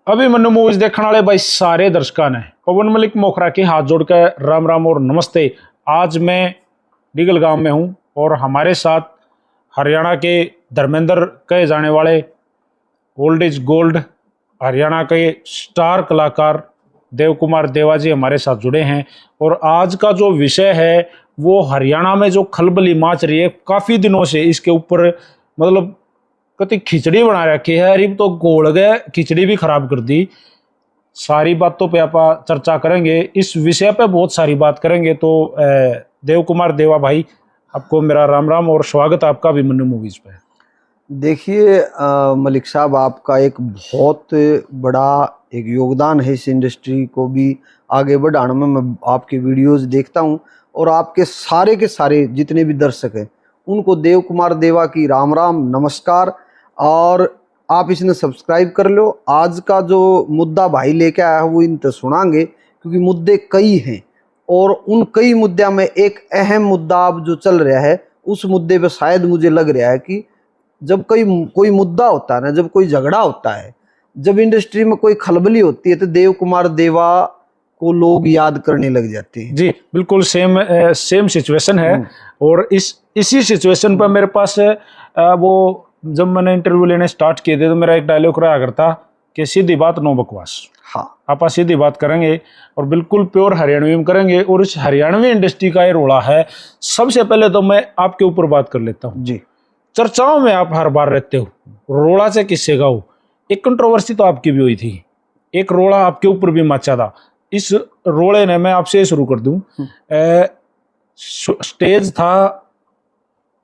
अभी मन्नू मूवीज देखने वाले भाई सारे दर्शकों ने पवन मलिक मोखरा के हाथ जोड़कर राम राम और नमस्ते। आज मैं डिगल गांव में हूं और हमारे साथ हरियाणा के धर्मेंद्र कहे जाने वाले ओल्ड इज गोल्ड हरियाणा के स्टार कलाकार देव कुमार देवा जी हमारे साथ जुड़े हैं। और आज का जो विषय है वो हरियाणा में जो खलबली मच रही है काफ़ी दिनों से, इसके ऊपर मतलब कति खिचड़ी बना रखी है। अरे तो गोल गए, खिचड़ी भी खराब कर दी। सारी बातों पे आप चर्चा करेंगे, इस विषय पे बहुत सारी बात करेंगे। तो देव कुमार देवा भाई, आपको मेरा राम राम और स्वागत है आपका भी मन्नू मूवीज पे। देखिए मलिक साहब, आपका एक बहुत बड़ा एक योगदान है इस इंडस्ट्री को भी आगे बढ़ाने में। मैं आपके वीडियोस देखता हूं और आपके सारे के सारे जितने भी दर्शक हैं उनको देव कुमार देवा की राम राम नमस्कार। और आप इसने सब्सक्राइब कर लो। आज का जो मुद्दा भाई लेके आया है वो इन तक सुनाएंगे, क्योंकि मुद्दे कई हैं और उन कई मुद्दों में एक अहम मुद्दा अब जो चल रहा है उस मुद्दे पे शायद मुझे लग रहा है कि जब कोई मुद्दा होता है ना, जब कोई झगड़ा होता है, जब इंडस्ट्री में कोई खलबली होती है तो देव कुमार देवा को लोग याद करने लग जाते हैं। जी बिल्कुल सेम सिचुएशन है। और इसी सिचुएशन पर मेरे पास वो जब मैंने इंटरव्यू लेने स्टार्ट किए थे तो मेरा एक डायलॉग रहा करता कि सीधी बात नो बकवास। हाँ, आप सीधी बात करेंगे और बिल्कुल प्योर हरियाणवी में करेंगे। और इस हरियाणवी इंडस्ट्री का ये रोड़ा है। सबसे पहले तो मैं आपके ऊपर बात कर लेता हूँ जी। चर्चाओं में आप हर बार रहते हो, रोड़ा से किससे गाओ। एक कंट्रोवर्सी तो आपकी भी हुई थी, एक रोड़ा आपके ऊपर भी मचा था। इस रोड़े ने मैं आपसे शुरू कर दूं। स्टेज था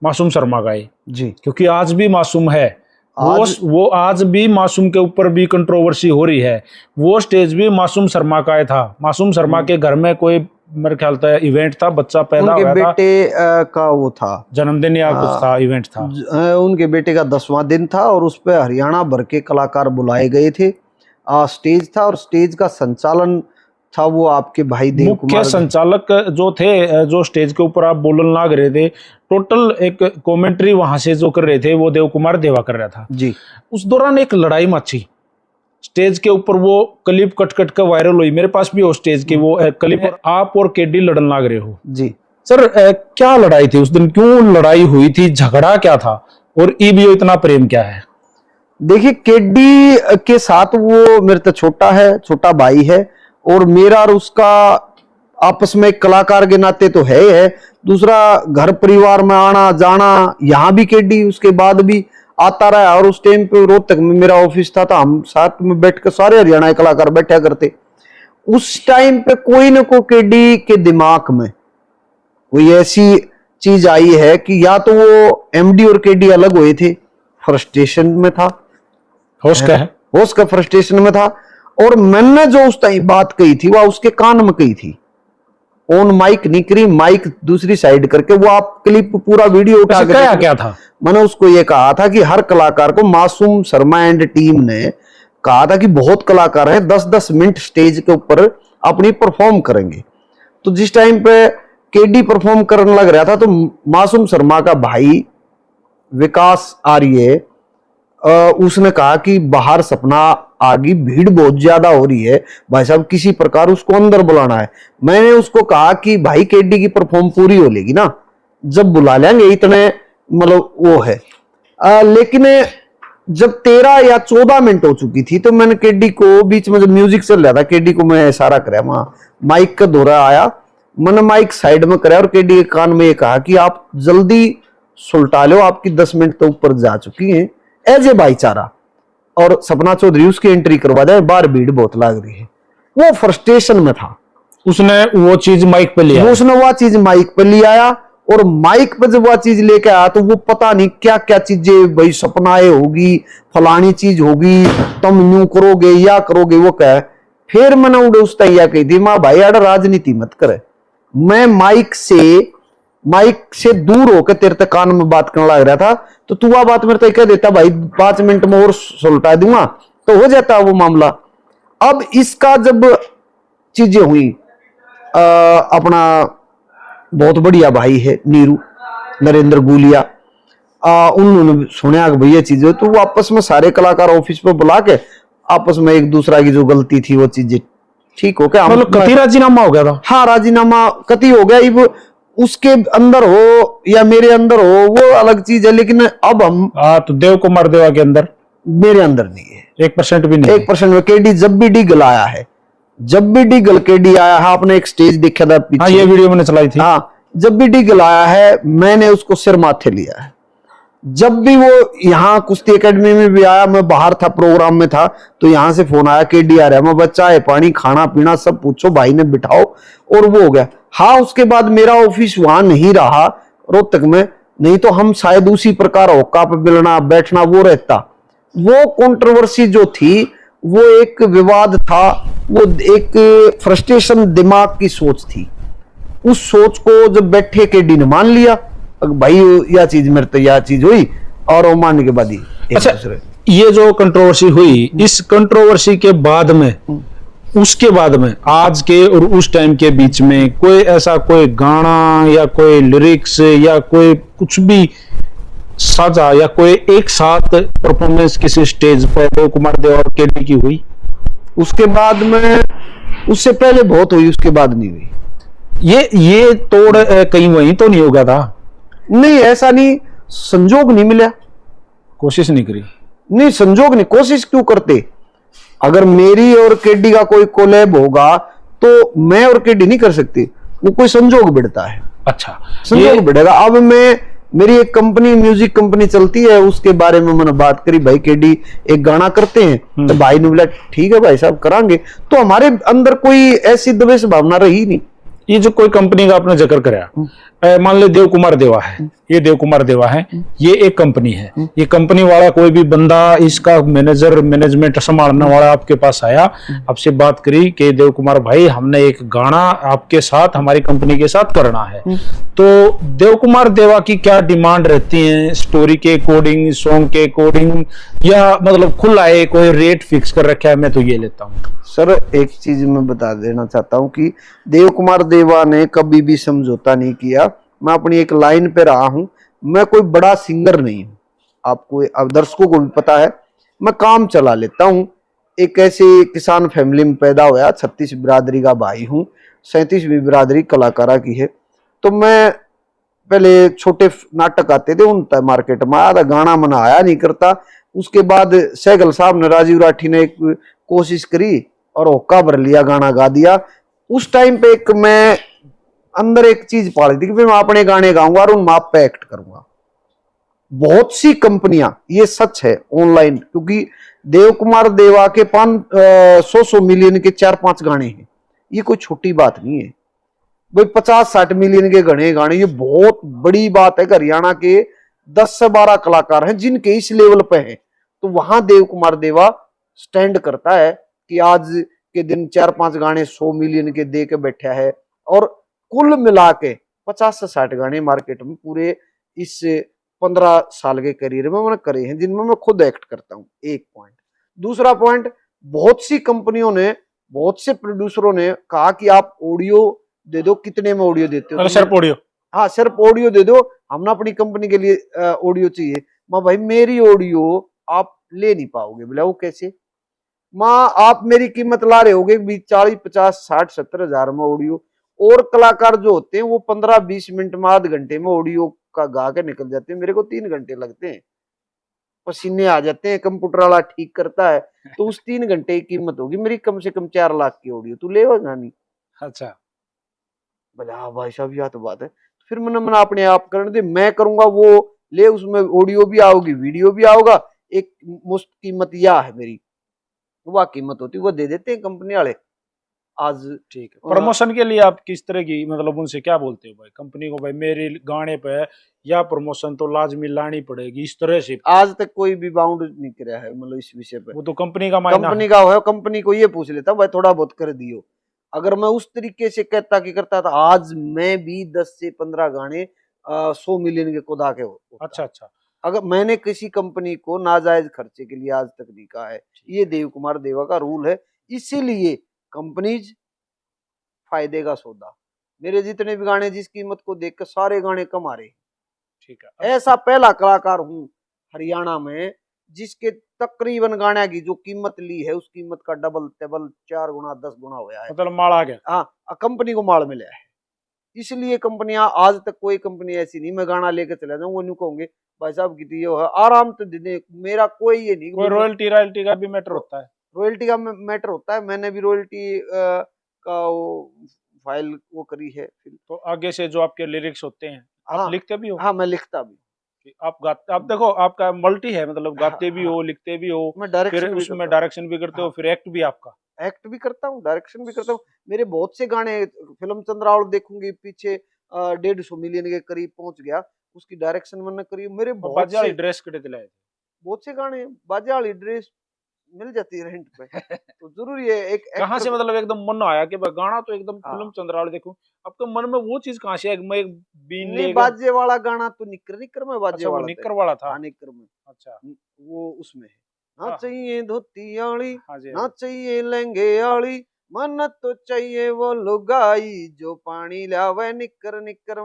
मासूम शर्मा का जी, क्योंकि आज भी मासूम है। वो आज भी मासूम के ऊपर भी कंट्रोवर्सी हो रही है। वो स्टेज भी मासूम शर्मा का था। मासूम शर्मा के घर में कोई मेरे ख्याल था इवेंट था, बच्चा पैदा हुआ था, बेटे का वो था जन्मदिन या कुछ था, इवेंट था। उनके बेटे का 10वां दिन था और उस पर हरियाणा भर के कलाकार बुलाए गए थे। स्टेज था और स्टेज का संचालन था वो आपके भाई देव कुमार। मुख्य संचालक जो थे, जो स्टेज के ऊपर आप बोलन लाग रहे थे, टोटल एक कमेंट्री वहां से जो कर रहे थे वो देव कुमार देवा कर रहा था जी। उस दौरान एक लड़ाई मची स्टेज के ऊपर। वो क्लिप कट कट कर वायरल हुई, मेरे पास भी हो स्टेज की वो क्लिप। आप और केडी लड़न लाग रहे हो जी। सर, क्या लड़ाई थी उस दिन, क्यों लड़ाई हुई थी, झगड़ा क्या था और ईबीओ इतना प्रेम क्या है? देखिए, केडी के साथ वो मेरे तो छोटा है, छोटा भाई है और मेरा और उसका आपस में कलाकार के नाते तो है। दूसरा, घर परिवार में आना जाना, यहाँ भी केडी उसके बाद भी आता रहा। और उस टाइम पे रोहतक में मेरा ऑफिस था तो हम साथ में बैठ कर सारे हरियाणा कलाकार बैठा करते। उस टाइम पे कोई न कोई केडी के दिमाग में कोई ऐसी चीज आई है कि या तो वो एमडी और केडी अलग हुए थे, फ्रस्ट्रेशन में था, होश का फ्रस्ट्रेशन में था। और मैंने जो उस टाइम बात कही थी वह उसके कान में कही थी, ऑन माइक नहीं करी, माइक दूसरी साइड करके। वो आप क्लिप पूरा वीडियो उठा के क्या था? मैंने उसको ये कहा था कि हर कलाकार को, मासूम शर्मा एंड टीम ने कहा था कि बहुत कलाकार हैं, 10-10 मिनट स्टेज के ऊपर अपनी परफॉर्म करेंगे। तो जिस टाइम पे केडी परफॉर्म करने लग रहा था तो मासूम शर्मा का भाई विकास आर्य उसने कहा कि बाहर सपना आगे भीड़ बहुत ज्यादा हो रही है भाई साहब, किसी प्रकार उसको अंदर बुलाना है। मैंने उसको कहा कि भाई केडी की परफॉर्म पूरी हो लेगी ना, जब बुला लेंगे, इतने मतलब वो है। लेकिन जब 13 या 14 मिनट हो चुकी थी तो मैंने केडी को, बीच में जब म्यूजिक चल रहा था, केडी को मैं इशारा कराया, वहां माइक का दौरा आया, मैंने माइक साइड में कराया और केडी के कान में ये कहा कि आप जल्दी सुलटा लो, आपकी 10 मिनट तो ऊपर जा चुकी है, एज ए भाईचारा, और सपना चौधरी उसकी एंट्री करवा जाए, बाहर भीड़ बहुत लग रही है। वो फ्रस्ट्रेशन में था, उसने वो चीज माइक पे लिया, उसने वो चीज माइक पे ले आया। और माइक पे जब वो चीज लेके आया तो वो पता नहीं क्या क्या चीजें, भाई सपनाएं होगी, फलानी चीज होगी, तुम यूं करोगे या करोगे, वो कहे। फिर मैंने उड़े उस तैयार कही थी, माँ भाई यार राजनीति मत करे, मैं माइक से दूर होकर तेरे तक कान में बात करने लग रहा था, तो तू आ बात मेरे तक कह देता भाई 5 मिनट में और सुलटा दूंगा तो हो जाता वो मामला। अब इसका जब चीजें हुई, अपना बहुत बढ़िया भाई है नीरू नरेंद्र गुलिया, उन्होंने सुना कि भैया चीजें, तो वो आपस में सारे कलाकार ऑफिस पे बुला के आपस में एक दूसरा की जो गलती थी वो चीजें ठीक हो गया। मतलब कति राजीनामा हो गया था? हाँ, राजीनामा कति हो गया। अब उसके अंदर हो या मेरे अंदर हो वो अलग चीज है, लेकिन अब हम तो देव कुमार देवा के अंदर, मेरे अंदर नहीं है 1% भी नहीं। 1% में केडी जब भी डीगल आया है, जब भी डीगल केडी आया है, आपने एक स्टेज देखा था पीछे। हाँ, ये वीडियो मैंने चलाई थी। हाँ, जब भी डीगल आया है मैंने उसको सिर माथे लिया है। जब भी वो यहाँ कुश्ती एकेडमी में भी आया, मैं बाहर था प्रोग्राम में था, तो यहाँ से फोन आया केडी आ रहा है, मैं बच्चा है, पानी खाना पीना सब पूछो, भाई ने बिठाओ, और वो हो गया। हाँ, उसके बाद मेरा ऑफिस वहां नहीं रहा रोहतक में, नहीं तो हम शायद उसी प्रकार होका पे मिलना बैठना वो रहता। वो कंट्रोवर्सी जो थी वो एक विवाद था, वो एक फ्रस्ट्रेशन, दिमाग की सोच थी। उस सोच को जब बैठे केडी ने मान लिया भाई यह चीज मेरे तो यह चीज हुई, और वो मानने के बाद ही अच्छा, ये जो कंट्रोवर्सी हुई, इस कंट्रोवर्सी के बाद में, उसके बाद में आज के और उस टाइम के बीच में कोई ऐसा कोई गाना या कोई लिरिक्स या कोई कुछ भी साझा या कोई एक साथ परफॉर्मेंस किसी स्टेज पर देव कुमार देव और केडी की हुई? उसके बाद में, उससे पहले बहुत हुई, उसके बाद नहीं हुई। ये तोड़ कहीं वहीं तो नहीं हो गया था? नहीं, ऐसा नहीं, संजोग नहीं मिला, कोशिश नहीं करी? नहीं, संजोग नहीं, कोशिश क्यों करते। अगर मेरी और केडी का कोई कोलैब होगा तो मैं और केडी नहीं कर सकती, वो कोई संजोग बिड़ता है। अच्छा, संजोग बिड़ेगा। अब मेरी एक कंपनी, म्यूजिक कंपनी चलती है, उसके बारे में मैंने बात करी, भाई केडी एक गाना करते हैं, तो भाई ने बोला ठीक है भाई साहब करांगे। तो हमारे अंदर कोई ऐसी द्वेष भावना रही नहीं। ये जो कोई कंपनी का आपने जिक्र कराया, मान ले देव कुमार देवा है, ये देव कुमार देवा है, ये एक कंपनी है, ये कंपनी वाला कोई भी बंदा, इसका मैनेजर, मैनेजमेंट संभालने वाला आपके पास आया, आपसे बात करी कि देव कुमार भाई हमने एक गाना आपके साथ, हमारी कंपनी के साथ करना है, तो देव कुमार देवा की क्या डिमांड रहती है? स्टोरी के अकॉर्डिंग, सॉन्ग के अकॉर्डिंग, या मतलब खुला है, कोई रेट फिक्स कर रखा है मैं तो ये लेता हूँ? सर, एक चीज मैं बता देना चाहता हूं कि देव कुमार देवा ने कभी भी समझौता नहीं किया। मैं अपनी एक लाइन पे रहा हूं, मैं कोई बड़ा सिंगर नहीं हूं, आपको, अब दर्शकों को भी पता है, मैं काम चला लेता हूं। एक ऐसे किसान फैमिली में पैदा होया, 36 बिरादरी का भाई हूं, 37वीं बिरादरी कलाकारा की है। तो मैं पहले छोटे नाटक आते थे उन मार्केट में, आधा गाना मना आया नहीं करता। उसके बाद सहगल साहब ने, राजीव राठी ने एक कोशिश करी और होक्का भर लिया, गाना गा दिया। उस टाइम पे एक मैं अंदर एक चीज पाली थी कि मैं अपने गाने गाऊंगा और उन माप पे एक्ट करूंगा। बहुत सी कंपनियां, ये सच है ऑनलाइन, क्योंकि देव कुमार देवा के 100 मिलियन के 4-5 गाने हैं, ये कोई छोटी बात नहीं है भाई। 50-60 मिलियन के गाने, ये बहुत बड़ी बात है। हरियाणा के 10 से 12 कलाकार हैं जिनके इस लेवल पे हैं, तो वहां देव कुमार देवा स्टैंड करता है कि आज के दिन 4-5 गाने 100 मिलियन के दे के बैठा है। और कुल मिला के 50 से 60 गाने मार्केट में पूरे इस 15 साल के करियर में मैंने करे हैं, जिनमें मैं खुद एक्ट करता हूं। एक पॉइंट। दूसरा पॉइंट, बहुत सी कंपनियों ने, बहुत से प्रोड्यूसरों ने कहा कि आप ऑडियो दे दो, कितने में ऑडियो देते हो? सिर्फ ऑडियो? हाँ, सिर्फ ऑडियो दे दो, हम ना अपनी कंपनी के लिए ऑडियो चाहिए। माँ भाई मेरी ऑडियो आप ले नहीं पाओगे। बोला वो कैसे? माँ आप मेरी कीमत ला रहे होगे 40, 50, 60, 70 हजार में ऑडियो, और कलाकार जो होते हैं वो 15-20 मिनट में, आध घंटे में ऑडियो का गा के निकल जाते हैं। मेरे को 3 घंटे लगते हैं, पसीने आ जाते हैं, कंप्यूटर वाला ठीक करता है, तो उस 3 घंटे की कीमत होगी मेरी कम से कम 4 लाख की ऑडियो, तू ले नहीं? अच्छा, बोला हाँ भाई साहब यह तो बात है। फिर मैंने अपने आप करने दे, मैं करूंगा वो ले, उसमें ऑडियो भी आओगी, वीडियो भी आओगा, एक मुफ्त कीमत यह है मेरी, वह कीमत होती वो दे देते हैं कंपनी वाले। आज ठीक है। प्रमोशन के लिए आप किस तरह की, मतलब उनसे क्या बोलते हो भाई कंपनी को, भाई मेरे गाने पे या प्रमोशन तो लाजमी लानी पड़ेगी, इस तरह से? आज तक कोई भी बाउंड नहीं किया है, मतलब इस विषय पे। वो तो कंपनी का मायना, कंपनी का है, कंपनी को ये पूछ लेता भाई थोड़ा बहुत कर दियो। अगर मैं उस तरीके से कहता कि करता था, आज मैं भी 10 से 15 गाने 100 मिलियन के खुदा के होता। अच्छा अच्छा। अगर मैंने किसी कंपनी को नाजायज खर्चे के लिए आज तक नहीं कहा है, ये देव कुमार देवा का रूल है। इसीलिए कंपनीज फायदे का सौदा, मेरे जितने भी गाने जिस कीमत को देखकर सारे गाने कम आ रहे। ठीक है। ऐसा पहला कलाकार हूं हरियाणा में जिसके तकरीबन गाने की जो कीमत ली है उस कीमत का डबल टेबल 4 गुना 10 गुना हुआ है। मतलब माल आ गया। हाँ, कंपनी को माल मिला है। इसलिए कंपनियां, आज तक कोई कंपनी ऐसी नहीं, मैं गाना लेकर चला जाऊं वो नहीं कहूंगे भाई साहब कितनी ये है, आराम से दे दे, मेरा कोई ये नहीं कोई रॉयल्टी रॉयल्टी का भी मैटर होता है। रॉयल्टी का मैटर होता है। मैंने भी रॉयल्टी का वो फाइल वो करी है फिर। तो आगे से जो आपके लिरिक्स होते हैं आप हाँ लिखते भी हो? हाँ, मैं लिखता भी। कि आप गाते, आप देखो आपका मल्टी है, मतलब गाते भी हाँ, हो, लिखते भी हो, मैं फिर डायरेक्शन भी उसमें करता डायरेक्शन भी करते हूँ। हो, हाँ, फिर एक्ट भी आपका। एक्ट भी करता हूँ, डायरेक्शन भी करता हूँ। मेरे बहुत से गाने, फिल्म चंद्रावल देखूंगी पीछे 150 मिलियन के करीब पहुंच गया, उसकी डायरेक्शन मैंने करी। मेरे और बहुत बाजा वाली से ड्रेस कटे दिलाए बहुत से गाने, बाजा वाली ड्रेस मिल जाती है रेंट पे, थे। तो जरूरी है एक कहाँ एक्टर से को। मतलब एकदम मन आया कि भाई गाना तो एकदम फिल्म हाँ, चंद्रावली देखूं? आपके मन में वो चीज कहाँ से है कि मैं एक बीन नहीं, लेगा? बाजे वाला गाना तो निकर निकर में बाजे अच्छा, वो वाला था। निक्कर वाला था। हाँ, निकर में। अच्छा। वो उसमें है, ना हाँ चाहिए धोती आली, हाँ जी, हाँ ना जी। चाहिए लहंगे आली, मन तो चाहिए वो लुगाई जो पानी लावे निकर निकर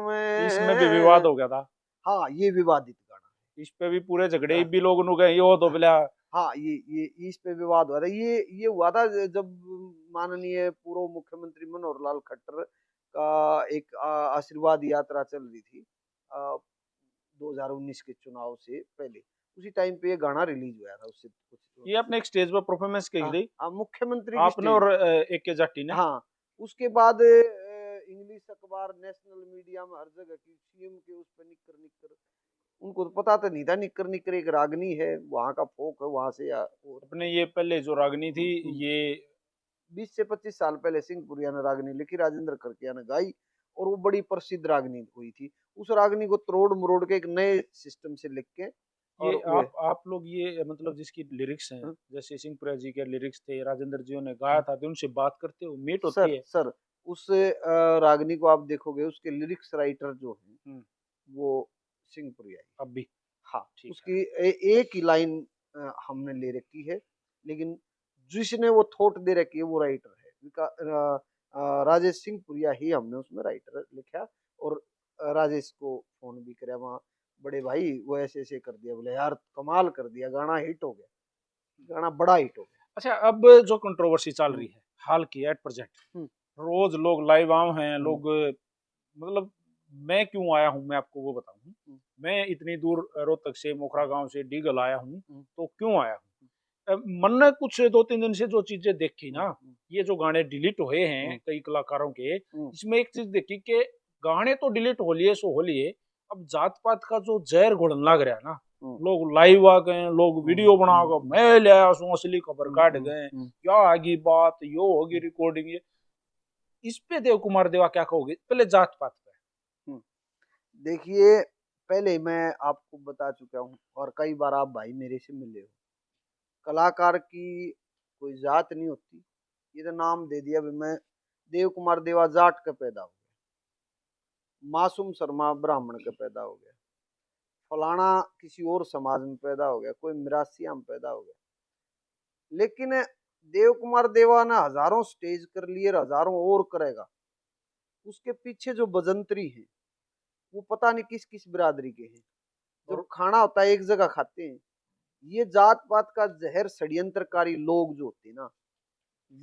इसमें भी विवाद में। हो गया था। हाँ, ये विवादित गाना इस पे भी पूरे झगड़े है। भी लोग नु गए यो तो बोला। हाँ, ये इस पे विवाद हुआ था। ये हुआ था जब माननीय पूर्व मुख्यमंत्री मनोहर लाल खट्टर का एक आशीर्वाद यात्रा चल रही थी 2019 के चुनाव से पहले। उसी टाइम पे ये गाना रिलीज हुआ था, उससे कुछ ये आपने एक स्टेज पर परफॉर्मेंस की थी मुख्यमंत्री की आपने स्टेज। और एक के जाटी ने? हाँ, उसके बाद इंग्लिश अखबार, नेशनल मीडिया में हर जगह की सीएम के उस पे निकर निकर, उनको तो पता तो नहीं था निकर निकर एक रागनी है, वहां का फोक है, वहां से और अपने ये पहले जो रागनी थी ये 20 से 25 साल पहले सिंहपुरिया ने रागनी लिखी, राजेंद्र करकिया ने गाई, और वो बड़ी प्रसिद्ध रागनी हुई थी। उस रागनी को तोड़ मरोड़ के एक नए सिस्टम से लिख के, ये और वो आप लोग ये मतलब जिसकी लिरिक्स हैं, हाँ, जैसे सिंहपुरिया जी के लिरिक्स थे, राजेंद्र जी ने गाया हाँ, था, तो उनसे बात करते हो, मीट होती सर है? सर उस रागनी को आप देखोगे, उसके लिरिक्स राइटर जो है हम्म, वो सिंहपुरिया ही। अब भी? हाँ, ठीक है। उसकी एक ही लाइन हमने ले रखी है, लेकिन जिसने वो थोट दे रखी है वो राइटर है राजेश सिंहपुरिया ही, हमने उसमें राइटर लिखा। और राजेश को फोन भी कराया वहाँ, बड़े भाई वो ऐसे ऐसे कर दिया, बोले यार कमाल कर दिया, गाना हिट हो गया, गाना बड़ा हिट हो गया। अच्छा, अब जो कंट्रोवर्सी चल हम्म, रही है हाल की एट प्रेजेंट, हम्म, रोज लोग लाइव आए हैं, हम्म, लोग मतलब मैं क्यों आया हूँ मैं आपको वो बताऊं। हम्म, मैं इतनी दूर रोहतक से, मोखरा गांव से डीगल आया हूँ, हम्म, तो क्यों आया हूँ? मन ने कुछ 2-3 दिन से जो चीजें देखी हम्म, ना, ये जो गाने डिलीट हुए हैं हम्म, कई कलाकारों के, हम्म, इसमें एक चीज देखी कि गाने तो डिलीट हो लिए सो हो लिए, अब जात पात का जो जहर घुलने लग रहा है ना, हम्म, लोग लाइव आ गए, लोग वीडियो बना कर मैं ले आया हूँ, असली खबर काट गए, हम्म। क्या आगी बात, यो होगी रिकॉर्डिंग, ये इस पे देव कुमार देवा क्या कहोगे, पहले जात पात पे? हम्म। देखिए, पहले मैं आपको बता चुका हूँ, और कई बार आप भाई मेरे से मिले हो, कलाकार की कोई जात नहीं होती। ये तो नाम दे दिया भी, मैं देव कुमार देवा जाट का पैदा हो गया, मासूम शर्मा ब्राह्मण का पैदा हो गया, फलाना किसी और समाज में पैदा हो गया, कोई मिरासिया में पैदा हो गया, लेकिन देव कुमार देवा ने हजारों स्टेज कर लिए, हजारों और करेगा। उसके पीछे जो बजंतरी है वो पता नहीं किस किस बिरादरी के हैं। जब और खाना होता है एक जगह खाते हैं। ये जात पात का जहर षड्यंत्रकारी लोग जो होते हैं ना,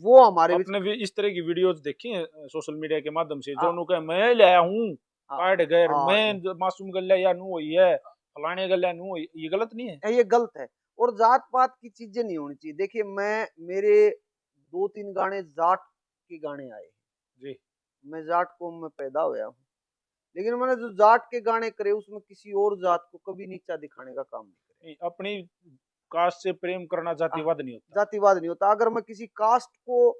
वो हमारे बीच। आपने भी इस तरह की वीडियोस देखी हैं सोशल मीडिया के माध्यम से, आ, जो नु कहे मैं ले आया हूँ आ, काट गैर, आ, मैं मासूम गल्ला या नू हुई है, फलाने गल्ला नू हुई, ये गलत नहीं है? ये गलत है। और जात पात की चीजें नहीं होनी चाहिए। देखिए, मेरे 2-3 गाने जाट के गाने आए हैं। जी। मैं जाट कौम में पैदा हुआ हूँ, लेकिन मैंने जो जाट के गाने करे उसमें किसी और जात को कभी नीचा दिखाने का काम नहीं करे। नहीं, अपनी कास्ट से प्रेम करना जातिवाद नहीं होता। जातिवाद नहीं होता। अगर मैं किसी कास्ट को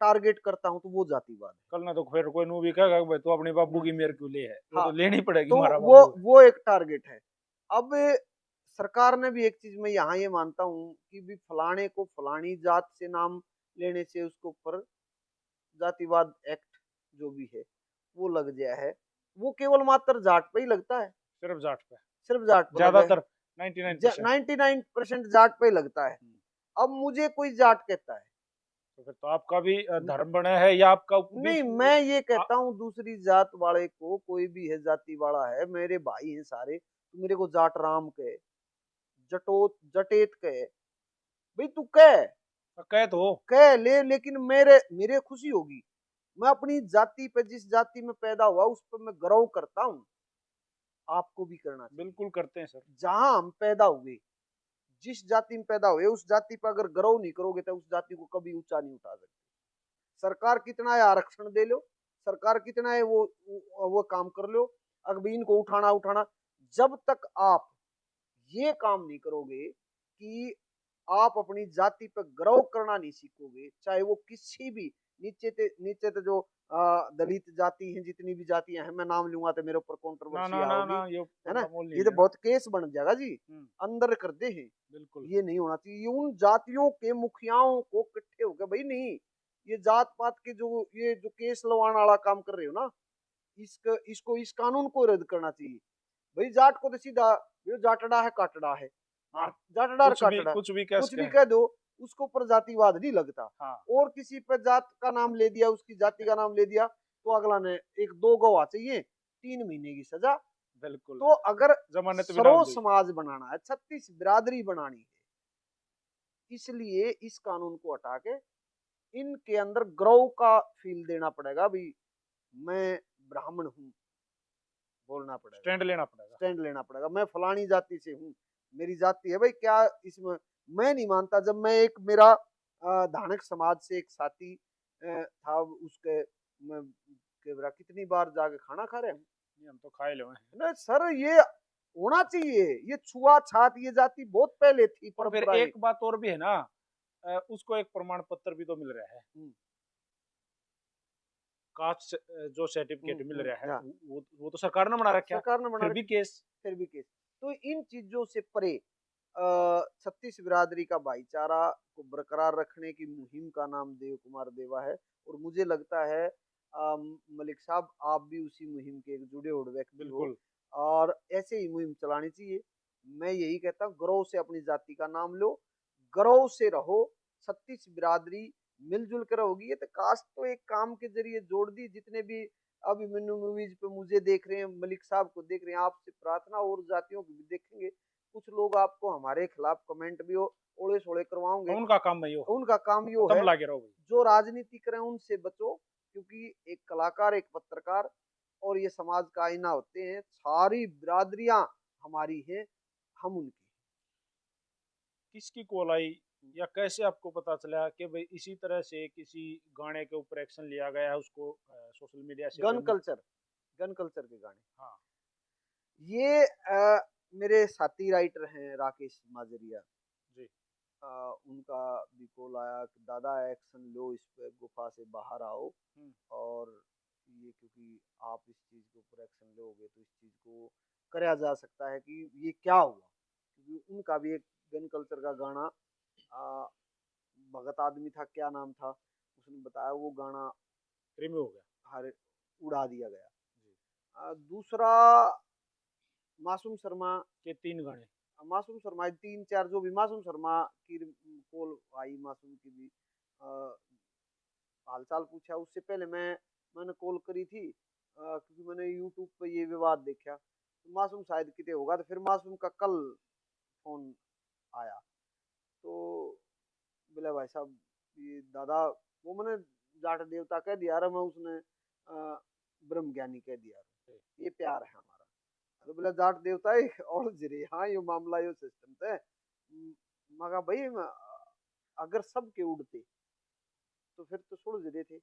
टारगेट करता हूँ तो वो जातिवाद है। कल ना तो फिर कोई नू भी कहेगा कि भाई तू अपने बाबू की मेयर क्यों ले है, वो हाँ, तो लेनी पड़ेगी, तो हमारा वो बाबू है। वो एक टारगेट है। अब सरकार ने भी एक चीज, मैं यहाँ ये मानता हूँ कि भी फलाने को फलानी जात से नाम लेने से उसके ऊपर जातिवाद एक्ट जो भी है वो लग गया है। वो केवल मात्र जाट पे ही लगता है, सिर्फ जाट पे? सिर्फ जाट पे लगा है। ज्यादातर 99%? 99% जाट पे ही लगता है। अब मुझे कोई जाट कहता है, तो फिर तो आपका भी धर्म बना है या आपका भी नहीं, मैं ये कहता हूँ दूसरी जात वाले को, कोई भी है जाति वाला है, मेरे भाई हैं सारे, तो मेरे को जाट राम कहे, जटोत जटेत कहे, भाई तू कह कह तो कह ले, लेकिन मेरे मेरे खुशी होगी। मैं अपनी जाति पे, जिस जाति में पैदा हुआ उस पर मैं गर्व करता हूँ। आपको भी करना चाहिए। बिल्कुल करते हैं सर। जहां हम पैदा हुए, जिस जाति में पैदा हुए, उस जाति पर अगर गर्व नहीं करोगे तो उस जाति को कभी ऊंचा नहीं उठा सकते। सरकार कितना है आरक्षण दे लो, सरकार कितना है वो काम कर लो, अगर इनको उठाना उठाना, जब तक आप ये काम नहीं करोगे कि आप अपनी जाति पर गर्व करना नहीं सीखोगे, चाहे वो किसी भी नीचे ते जो दलित जाति हैं, जितनी भी जातियां हैं, मैं नाम लूंगा तो मेरे ऊपर ना कंट्रोवर्सी ना ना आओगी, ना, ये है ना। मामूल नहीं ये तो लेना। बहुत केस बन जाएगा जी, हम्म, अंदर कर दे हैं। बिल्कुल। ये नहीं होना चाहिए। उन जातियों के मुखियाओं को इकट्ठे होकर, भाई नहीं, ये जात पात के जो केस लवाने वाला काम कर रहे हो ना, इस कानून को रद्द करना चाहिए। भाई जाट को तो सीधा ये जाटड़ा है काटड़ा है, हाँ, जाटड़ा और काटड़ा कुछ भी कुछ भी कह दो, उसको ऊपर जातिवाद नहीं लगता। हाँ, और किसी पर जात का नाम ले दिया, उसकी जाति का नाम ले दिया, तो अगला ने एक दो गवाह चाहिए, 3 महीने की सजा। बिल्कुल। तो अगर जमानत बिना सरो बंदी। समाज बनाना है, 36 बिरादरी बनानी है, इसलिए इस कानून को हटा के इनके अंदर ग्रह का फील देना पड़ेगा। भाई मैं ब्राह्मण हूँ, बोलना पड़ेगा, स्टैंड लेना पड़ेगा। स्टैंड लेना पड़ेगा। मैं फलानी जाति से हूँ, मेरी जाति है, भाई क्या इसमें मैं नहीं मानता। जब मैं एक मेरा धानक समाज से एक साथी था, उसके मैं के बरा कितनी बार जाके खाना खा रहे हैं हम तो खाए ले हैं। ना सर, ये होना चाहिए। ये छुआछात, ये जाति बहुत पहले थी और फिर परंपराएं। एक बात और भी है ना, उसको एक प्रमाण पत्र भी तो मिल रहा है, कास्ट जो सर्टिफिकेट मिल रहा है, हाँ, वो तो सरकार ने बना रखा है। सरकार ने बना फिर भी केस। फिर भी केस। तो इन चीजों से परे 36 बिरादरी का भाईचारा को बरकरार रखने की मुहिम का नाम देव कुमार देवा है। और मुझे लगता है मलिक साहब, आप भी उसी मुहिम के एक जुड़े हुए व्यक्ति हो, बिल्कुल। और ऐसे ही मुहिम चलानी चाहिए। मैं यही कहता हूँ, गर्व से अपनी जाति का नाम लो, गर्व से रहो। 36 बिरादरी मिलजुल कर होगी। ये तो कास्ट तो एक काम के जरिए जोड़ दी। जितने भी अभी मैनू मूवीज पे मुझे देख रहे हैं, मलिक साहब को देख रहे हैं, आपसे प्रार्थना और जातियों को भी देखेंगे। कुछ लोग आपको हमारे खिलाफ कमेंट भी ओले सोले करवाओगे, उनका काम है यो, उनका काम यो तुम है। लागे रहो भाई। जो राजनीति करें उनसे बचो, क्योंकि एक कलाकार, एक पत्रकार और ये समाज का आईना होते हैं। सारी बिरादरियां हमारी हैं, हम उनकी। किसकी कॉल आई या कैसे आपको पता चला कि भाई इसी तरह से किसी गाने के ऊपर एक्शन लिया गया है, उसको सोशल मीडिया से गन कल्चर, गन कल्चर के गाने। हाँ, ये मेरे साथी राइटर हैं राकेश माजरिया जी, उनका भी कॉल आया कि दादा एक्शन लो, इस पे गुफा से बाहर आओ। और ये क्योंकि आप इस चीज के ऊपर एक्शन लोगे तो इस चीज को कराया जा सकता है कि ये क्या हुआ। क्योंकि उनका भी एक गन कल्चर का गाना, आ, भगत आदमी था, क्या नाम था, उसने बताया, वो गाना रिम्यू हो गया। हर उड़ा दिया गया। जी, दूसरा मासूम शर्मा, के 3 गाने। मासूम शर्मा 3 4 जो भी, मासूम शर्मा की कॉल आई, मासूम की भी हालचाल पूछा। उससे पहले मैंने कॉल करी थी, क्योंकि मैंने यूट्यूब पे ये विवाद देखा, तो मासूम शायद कितने होगा, तो फिर मासूम का कल फोन आया। तो बोले भाई साहब, ये दादा, वो मैंने जाट देवता कह दिया रहा, मैं उसने ब्रह्म ज्ञानी कह दिया, ये प्यार है हमारा। तो बोला जाट देवता है और जिरे, हाँ यो मामला यो सिस्टम थे। मगा भाई अगर सब के उड़ते तो फिर तो सुलझ रहे थे।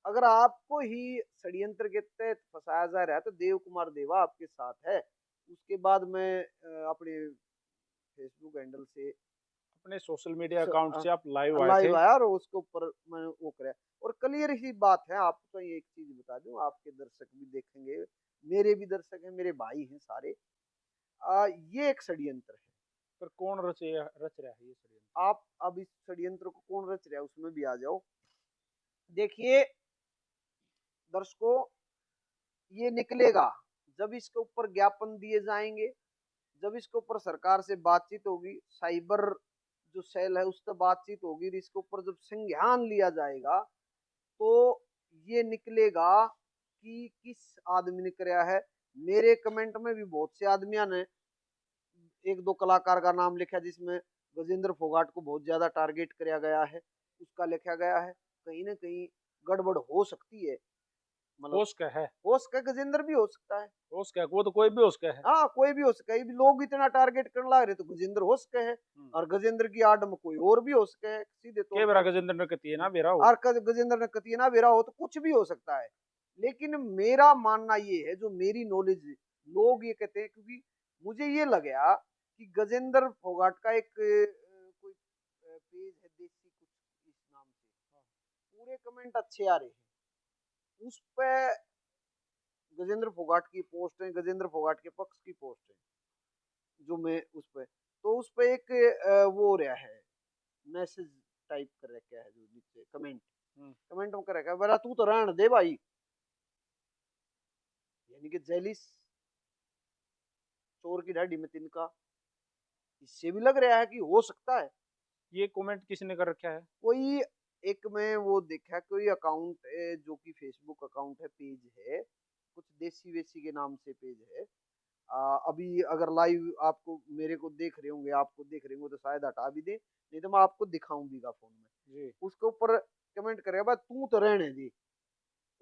अगर आपको ही षड्यंत्र के तहत फंसाया जा रहा है तो देव कुमार देवा आपके साथ है। उसके बाद मैं अपने फेसबुक हैंडल से अपने सोशल मीडिया अकाउंट से आप लाइव आए थे। लाइव आया और उसके ऊपर मैंने वो कराया। और क्लियर ही बात है, आपको एक चीज बता दूं, आपके दर्शक भी देखेंगे, मेरे भी दर्शक हैं, मेरे भाई हैं सारे। ये एक षड्यंत्र है। पर कौन रच रहा है ये षड्यंत्र? आप अब इस षड्यंत्र को कौन रच रहा है उसमें भी आ जाओ। देखिए दर्शकों, ये निकलेगा जब इसके ऊपर ज्ञापन दिए जाएंगे, जब इसके ऊपर सरकार से बातचीत होगी, साइबर जो सेल है उससे बातचीत होगी, इसके ऊपर जब संज्ञान लिया जाएगा, तो ये निकलेगा कि किस आदमी ने कराया है। मेरे कमेंट में भी बहुत से आदमियों ने एक दो कलाकार का नाम लिखा जिसमें गजेंद्र फोगाट को बहुत ज्यादा टारगेट किया गया है, उसका लिखा गया है। कहीं ना कहीं गड़बड़ हो सकती है, मतलब होश का है, हो सकता है गजेंद्र भी हो सकता है। होश का है, वो तो कोई भी होश का है। हाँ कोई भी हो सकता है, लोग इतना टारगेट करने लग रहे तो गजेंद्र हो सकते हैं, और गजेंद्र की आड़ में कोई और भी हो सकते हैं सीधे के तौर बरा पर। गजेंद्र ने कती है ना बेरा हो। और गजेंद्र ने कतियना बेरा हो तो कुछ भी हो सकता है। लेकिन मेरा मानना ये है, जो मेरी नॉलेज, लोग ये कहते हैं, क्योंकि मुझे ये लगा कि गजेंद्र फोगाट का एक कोई पेज है देसी कुछ इस नाम से, पूरे कमेंट अच्छे आ रहे हैं उस पे। गजेंद्र फोगाट की पोस्ट है, गजेंद्र फोगाट के पक्ष की पोस्ट है जो मैं उस पे, तो उस पे एक वो हो रहा है, मैसेज टाइप कर रखा है जो नीचे कमेंट, कमेंट में कर रखा है, बरा तू तो रहने दे भाई, यानी कि जेलिस, चोर की ढाडी में तिनका। इससे भी लग रहा है कि हो सकता है ये कमेंट किसने कर रखा है? कोई एक, में वो देखा कोई अकाउंट है जो कि फेसबुक अकाउंट है, पेज है कुछ देसी वेसी के नाम से पेज है। अभी अगर लाइव आपको मेरे को देख रहे होंगे, आपको देख रहे होंगे तो शायद हटा भी दे, नहीं तो मैं आपको दिखाऊं भी फोन में जी। उसके ऊपर कमेंट करेगा भाई तू तो रहने दे,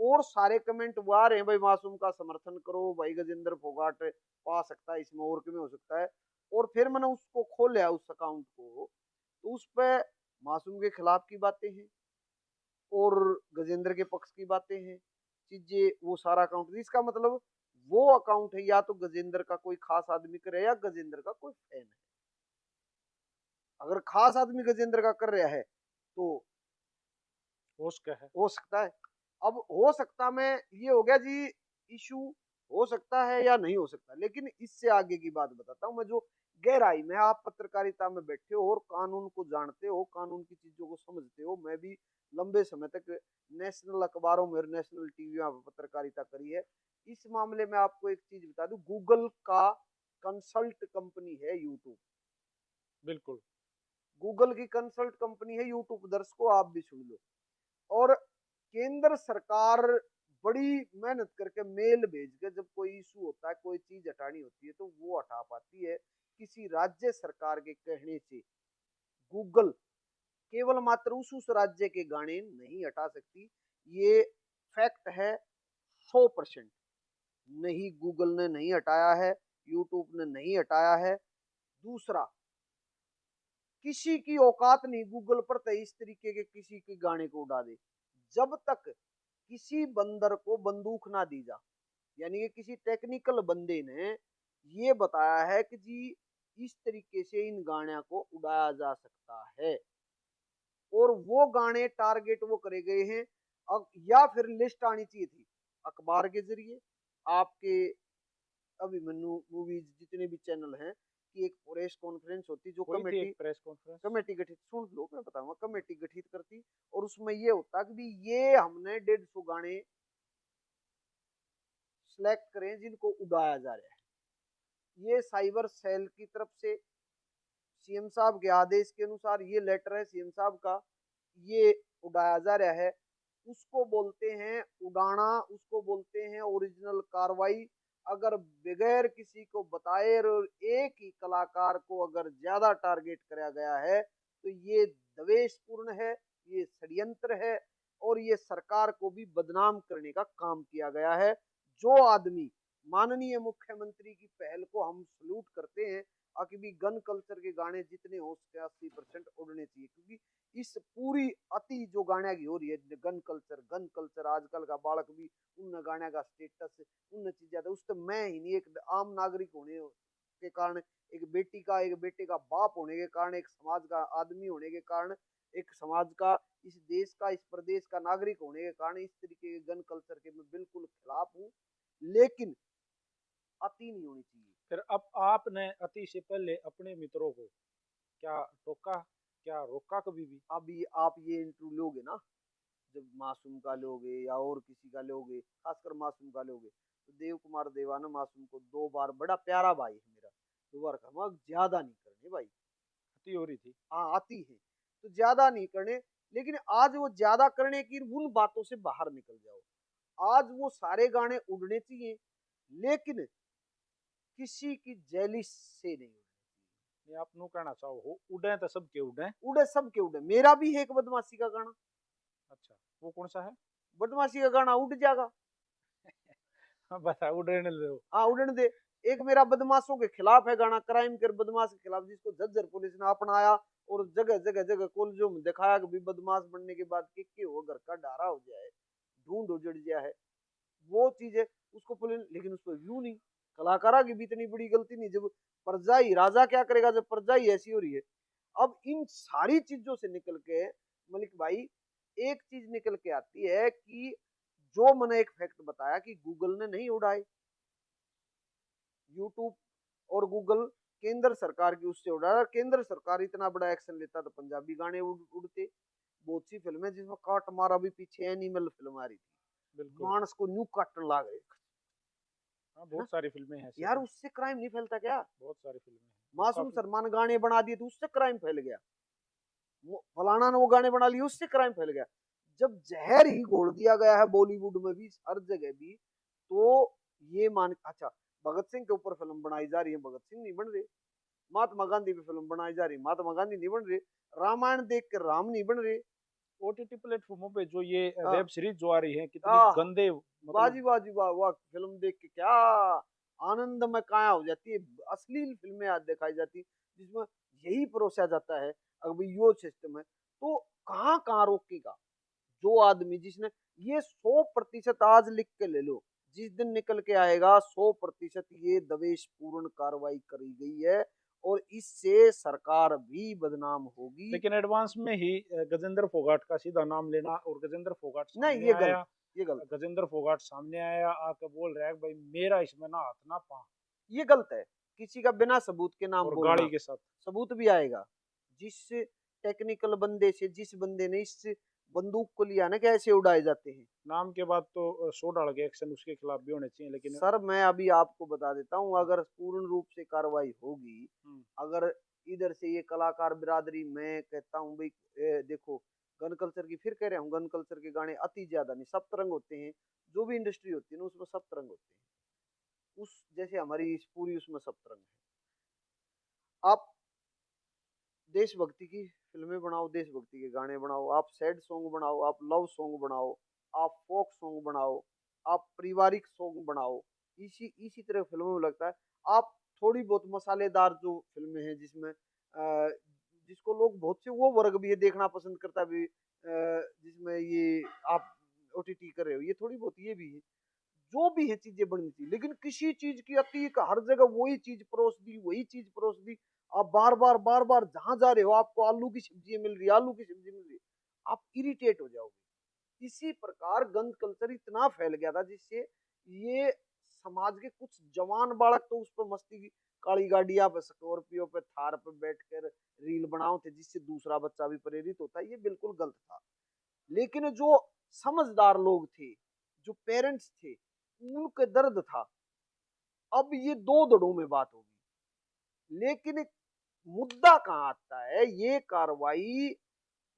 और सारे कमेंट वो आ रहे हैं भाई मासूम का समर्थन करो भाई, गजेंद्र फोगाट पा सकता है इसमें और क्यों हो सकता है। और फिर मैंने उसको खोला उस अकाउंट को, तो उस पे मासूम के खिलाफ की बातें हैं और गजेंद्र के पक्ष की बातें हैं, चीजें वो सारा अकाउंट, इसका मतलब वो अकाउंट है या तो गजेंद्र का कोई खास आदमी करे या गजेंद्र का कोई फैन है। अगर खास आदमी गजेंद्र का कर रहा है तो होश का है। हो सकता है। अब हो सकता में ये हो गया जी इशू, हो सकता है या नहीं हो सकता, लेकिन इससे आगे की बात बताता हूं मैं, जो गहराई में आप पत्रकारिता में बैठे हो और कानून को जानते हो, कानून की चीजों को समझते हो, मैं भी लंबे समय तक नेशनल अखबारों में और नेशनल टीवी में पत्रकारिता करी है। इस मामले में आपको एक चीज बता दूं, गूगल का कंसल्ट कंपनी है यूट्यूब, बिल्कुल। गूगल की कंसल्ट कंपनी है यूट्यूब, दर्शकों आप भी सुन लो। और केंद्र सरकार बड़ी मेहनत करके मेल भेज के जब कोई इशू होता है, कोई चीज हटानी होती है तो वो हटा पाती है। किसी राज्य सरकार के कहने से गूगल केवल मात्र उस राज्य के गाने नहीं हटा सकती, ये फैक्ट है 100%। नहीं गूगल ने नहीं हटाया है, यूट्यूब ने नहीं हटाया है। दूसरा, किसी की औकात नहीं गूगल पर तो इस तरीके के किसी के गाने को उड़ा दे, जब तक किसी बंदर को बंदूक ना दी जा, यानी कि किसी टेक्निकल बंदे ने ये बताया है कि जी इस तरीके से इन गाने को उड़ाया जा सकता है, और वो गाने टारगेट वो करे गए हैं। अब या फिर लिस्ट आनी चाहिए थी अखबार के जरिए, आपके अभिमन्यु मूवीज जितने भी चैनल हैं, कि एक प्रेस कॉन्फ्रेंस होती जो हुई थी कमेटी, एक प्रेस कॉन्फ्रेंस। कमेटी गठित, सुन लो मैं बताऊंगा, कमेटी गठित करती और उसमें ये होता कि भी ये हमने 150 गाने सिलेक्ट करें जिनको उड़ाया जा रहा है। ये साइबर सेल की तरफ से सीएम साहब के आदेश के अनुसार ये लेटर है सीएम साहब का, ये उड़ाया जा रहा है। उसको बोलते हैं उड़ाना, उसको बोलते हैं ओरिजिनल कार्रवाई। अगर बगैर किसी को बताए और एक ही कलाकार को अगर ज्यादा टारगेट कराया गया है तो ये द्वेषपूर्ण है, ये षड्यंत्र है, और ये सरकार को भी बदनाम करने का काम किया गया है। जो आदमी, माननीय मुख्यमंत्री की पहल को हम सल्यूट करते हैं, आकि भी गन कल्चर के गाने जितने हो सके 80% उड़ने चाहिए, क्योंकि इस पूरी अति जो गाने की हो रही है, गन कल्चर, गन कल्चर, आजकल का बालक भी उन गाने का स्टेटस उन चीजें, उससे मैं ही नहीं, एक आम नागरिक होने के कारण, एक बेटी का, एक बेटे का बाप होने के कारण, एक समाज का आदमी होने के कारण, एक समाज का, इस देश का, इस प्रदेश का नागरिक होने के कारण इस तरीके के गन कल्चर के मैं बिल्कुल खिलाफ हूँ, लेकिन अति नहीं होनी चाहिए। फिर अब आपने अति से पहले अपने मित्रों को क्या टोका, क्या रोका कभी भी? अभी आप ये इंटरव्यू लोगे ना, जब मासूम का लोगे या और किसी का लोगे, खासकर मासूम का लोगे, तो देव कुमार देवा ने मासूम को 2 बार, बड़ा प्यारा भाई है मेरा, 2 बार कहा ज्यादा नहीं करने भाई, अति हो रही थी। हाँ आती है तो ज्यादा नहीं करने, लेकिन आज वो ज्यादा करने की उन बातों से बाहर निकल जाओ। आज वो सारे गाने उड़ने चाहिए, लेकिन किसी की जेलिस से नहीं उड़ने चाहिए। नहीं आप नु कहना चाहो हो उड़े तो सबके उड़े। उड़े सबके उड़े, मेरा भी है एक बदमाशी का गाना। अच्छा वो कौन सा है? बदमाशी का गाना उड़ जाएगा। हाँ बता उड़ने दो। हाँ उड़ने दे। एक मेरा बदमाशों के खिलाफ है गाना, क्राइम कर बदमाश के खिलाफ, जिसको झज्जर पुलिस ने अपनाया और जगह जगह जगह कॉलेजों में दिखाया कि भी बदमाश बनने के बाद के हो घर का डारा हो जाए, ढूंढ उजड़ गया है, वो चीज है। उसको पुलिस, लेकिन उस पर व्यू नहीं। कलाकारा की भी इतनी बड़ी गलती नहीं, जब प्रजा ही राजा क्या करेगा जब प्रजा ही ऐसी हो रही है। अब इन सारी चीजों से निकल के मलिक भाई एक चीज निकल के आती है कि जो मैंने एक फैक्ट बताया कि गूगल ने नहीं उड़ाए, यूट्यूब और गूगल केंद्र सरकार की उससे उड़ाया। केंद्र सरकार इतना बड़ा एक्शन लेता तो पंजाबी गाने उड़ते। बहुत सी फिल्में जिसमें काट मारा भी, पीछे एनिमल फिल्म आ रही थी, बिल्कुल मानस को न्यू काटने लग रहे। हाँ बहुत सारी फिल्में हैं ऐसे यार तो। उससे क्राइम नहीं फैलता क्या? बहुत सारी फिल्में हैं मासूम काफी। सलमान गाने बना दिए तो उससे क्राइम फैल गया, फलाना ने वो गाने बना लिए उससे क्राइम फैल गया। जब जहर ही घोल दिया गया है बॉलीवुड में भी, हर जगह भी, तो ये मान, अच्छा भगत सिंह के ऊपर फिल्म बनाई जा रही है, भगत सिंह नहीं बन रहे। महात्मा गांधी पे फिल्म बनाई जा रही, महात्मा गांधी नहीं बन रहे। रामायण देख कर राम नहीं बन रहे। ओटीटी प्लेटफॉर्मों पे जो ये हाँ वेब सीरीज जो आ रही है कितनी हाँ, गंदे बाजी मतलब। बाजी वाह वाह, फिल्म देख के क्या आनंद में काया हो जाती है। अश्लील फिल्में आज दिखाई जाती जिसमें यही परोसा जाता है अगर यो सिस्टम है, तो कहाँ कहाँ रोकेगा जो आदमी जिसने ये 100% आज लिख के ले लो, जिस दिन निकल के आएगा 100% ये दवेश पूर्ण कार्रवाई करी गई है और इससे सरकार भी बदनाम होगी। लेकिन एडवांस में ही गजेंद्र फोगाट का सीधा नाम लेना, और गजेंद्र फोगाट नहीं सामने ये गलत, आया। ये गलत, गजेंद्र फोगाट सामने आया आके बोल रहा है कि भाई मेरा इसमें ना हाथ ना पा। ये गलत है किसी का बिना सबूत के नाम और बोलना। गाड़ी के साथ सबूत भी आएगा, जिस टेक्निकल बंदे से, जिस बंदे ने इस बंदूक को लिया ना, कैसे उड़ाए जाते हैं। नाम के बाद तो 100 डाल के एक्शन उसके खिलाफ भी होने चाहिए लेकिन। सर मैं अभी आपको बता देता हूँ, अगर पूर्ण रूप से कार्रवाई होगी, अगर इधर से ये कलाकार बिरादरी, मैं कहता हूँ भाई देखो गन कल्चर की, फिर कह रहा हूँ गन कल्चर के गाने अति ज्यादा नहीं, सप्तरंग होते हैं। जो भी इंडस्ट्री होती है ना उसमें सप्तरंग होते हैं, उस जैसे हमारी इस पूरी उसमें सप्तरंग है। आप देशभक्ति की फिल्में बनाओ, देशभक्ति के गाने बनाओ, आप सैड सॉन्ग बनाओ, आप लव सॉन्ग बनाओ, आप फोक सॉन्ग बनाओ, आप पारिवारिक सॉन्ग बनाओ, इसी इसी तरह फिल्मों में लगता है। आप थोड़ी बहुत मसालेदार जो फिल्में हैं जिसमें जिसको लोग बहुत से वो वर्ग भी ये देखना पसंद करता है भी, जिसमें ये आप ओटीटी कर रहे हो, ये थोड़ी बहुत ये भी है। जो भी है चीजें बननी चाहिए, लेकिन किसी चीज की अति का हर जगह वही चीज परोस दी, वही चीज परोस दी। आप बार बार जहां जा रहे हो आपको आलू की सब्जी मिल रही है, आलू की सब्जी मिल रही है, आप इरिटेट हो जाओगे। इसी प्रकार गंद कल्चर इतना फैल गया था जिससे ये समाज के कुछ जवान बालक तो उस पर मस्ती की, काली गाड़िया पे, स्कॉर्पियो पे, थार पे बैठकर रील बनाओ थे जिससे दूसरा बच्चा भी प्रेरित होता है, ये बिल्कुल गलत था। लेकिन जो समझदार लोग थे, जो पेरेंट्स थे, उनके दर्द था। अब ये दो धड़ों में बात होगी, लेकिन मुद्दा कहां आता है, ये कार्रवाई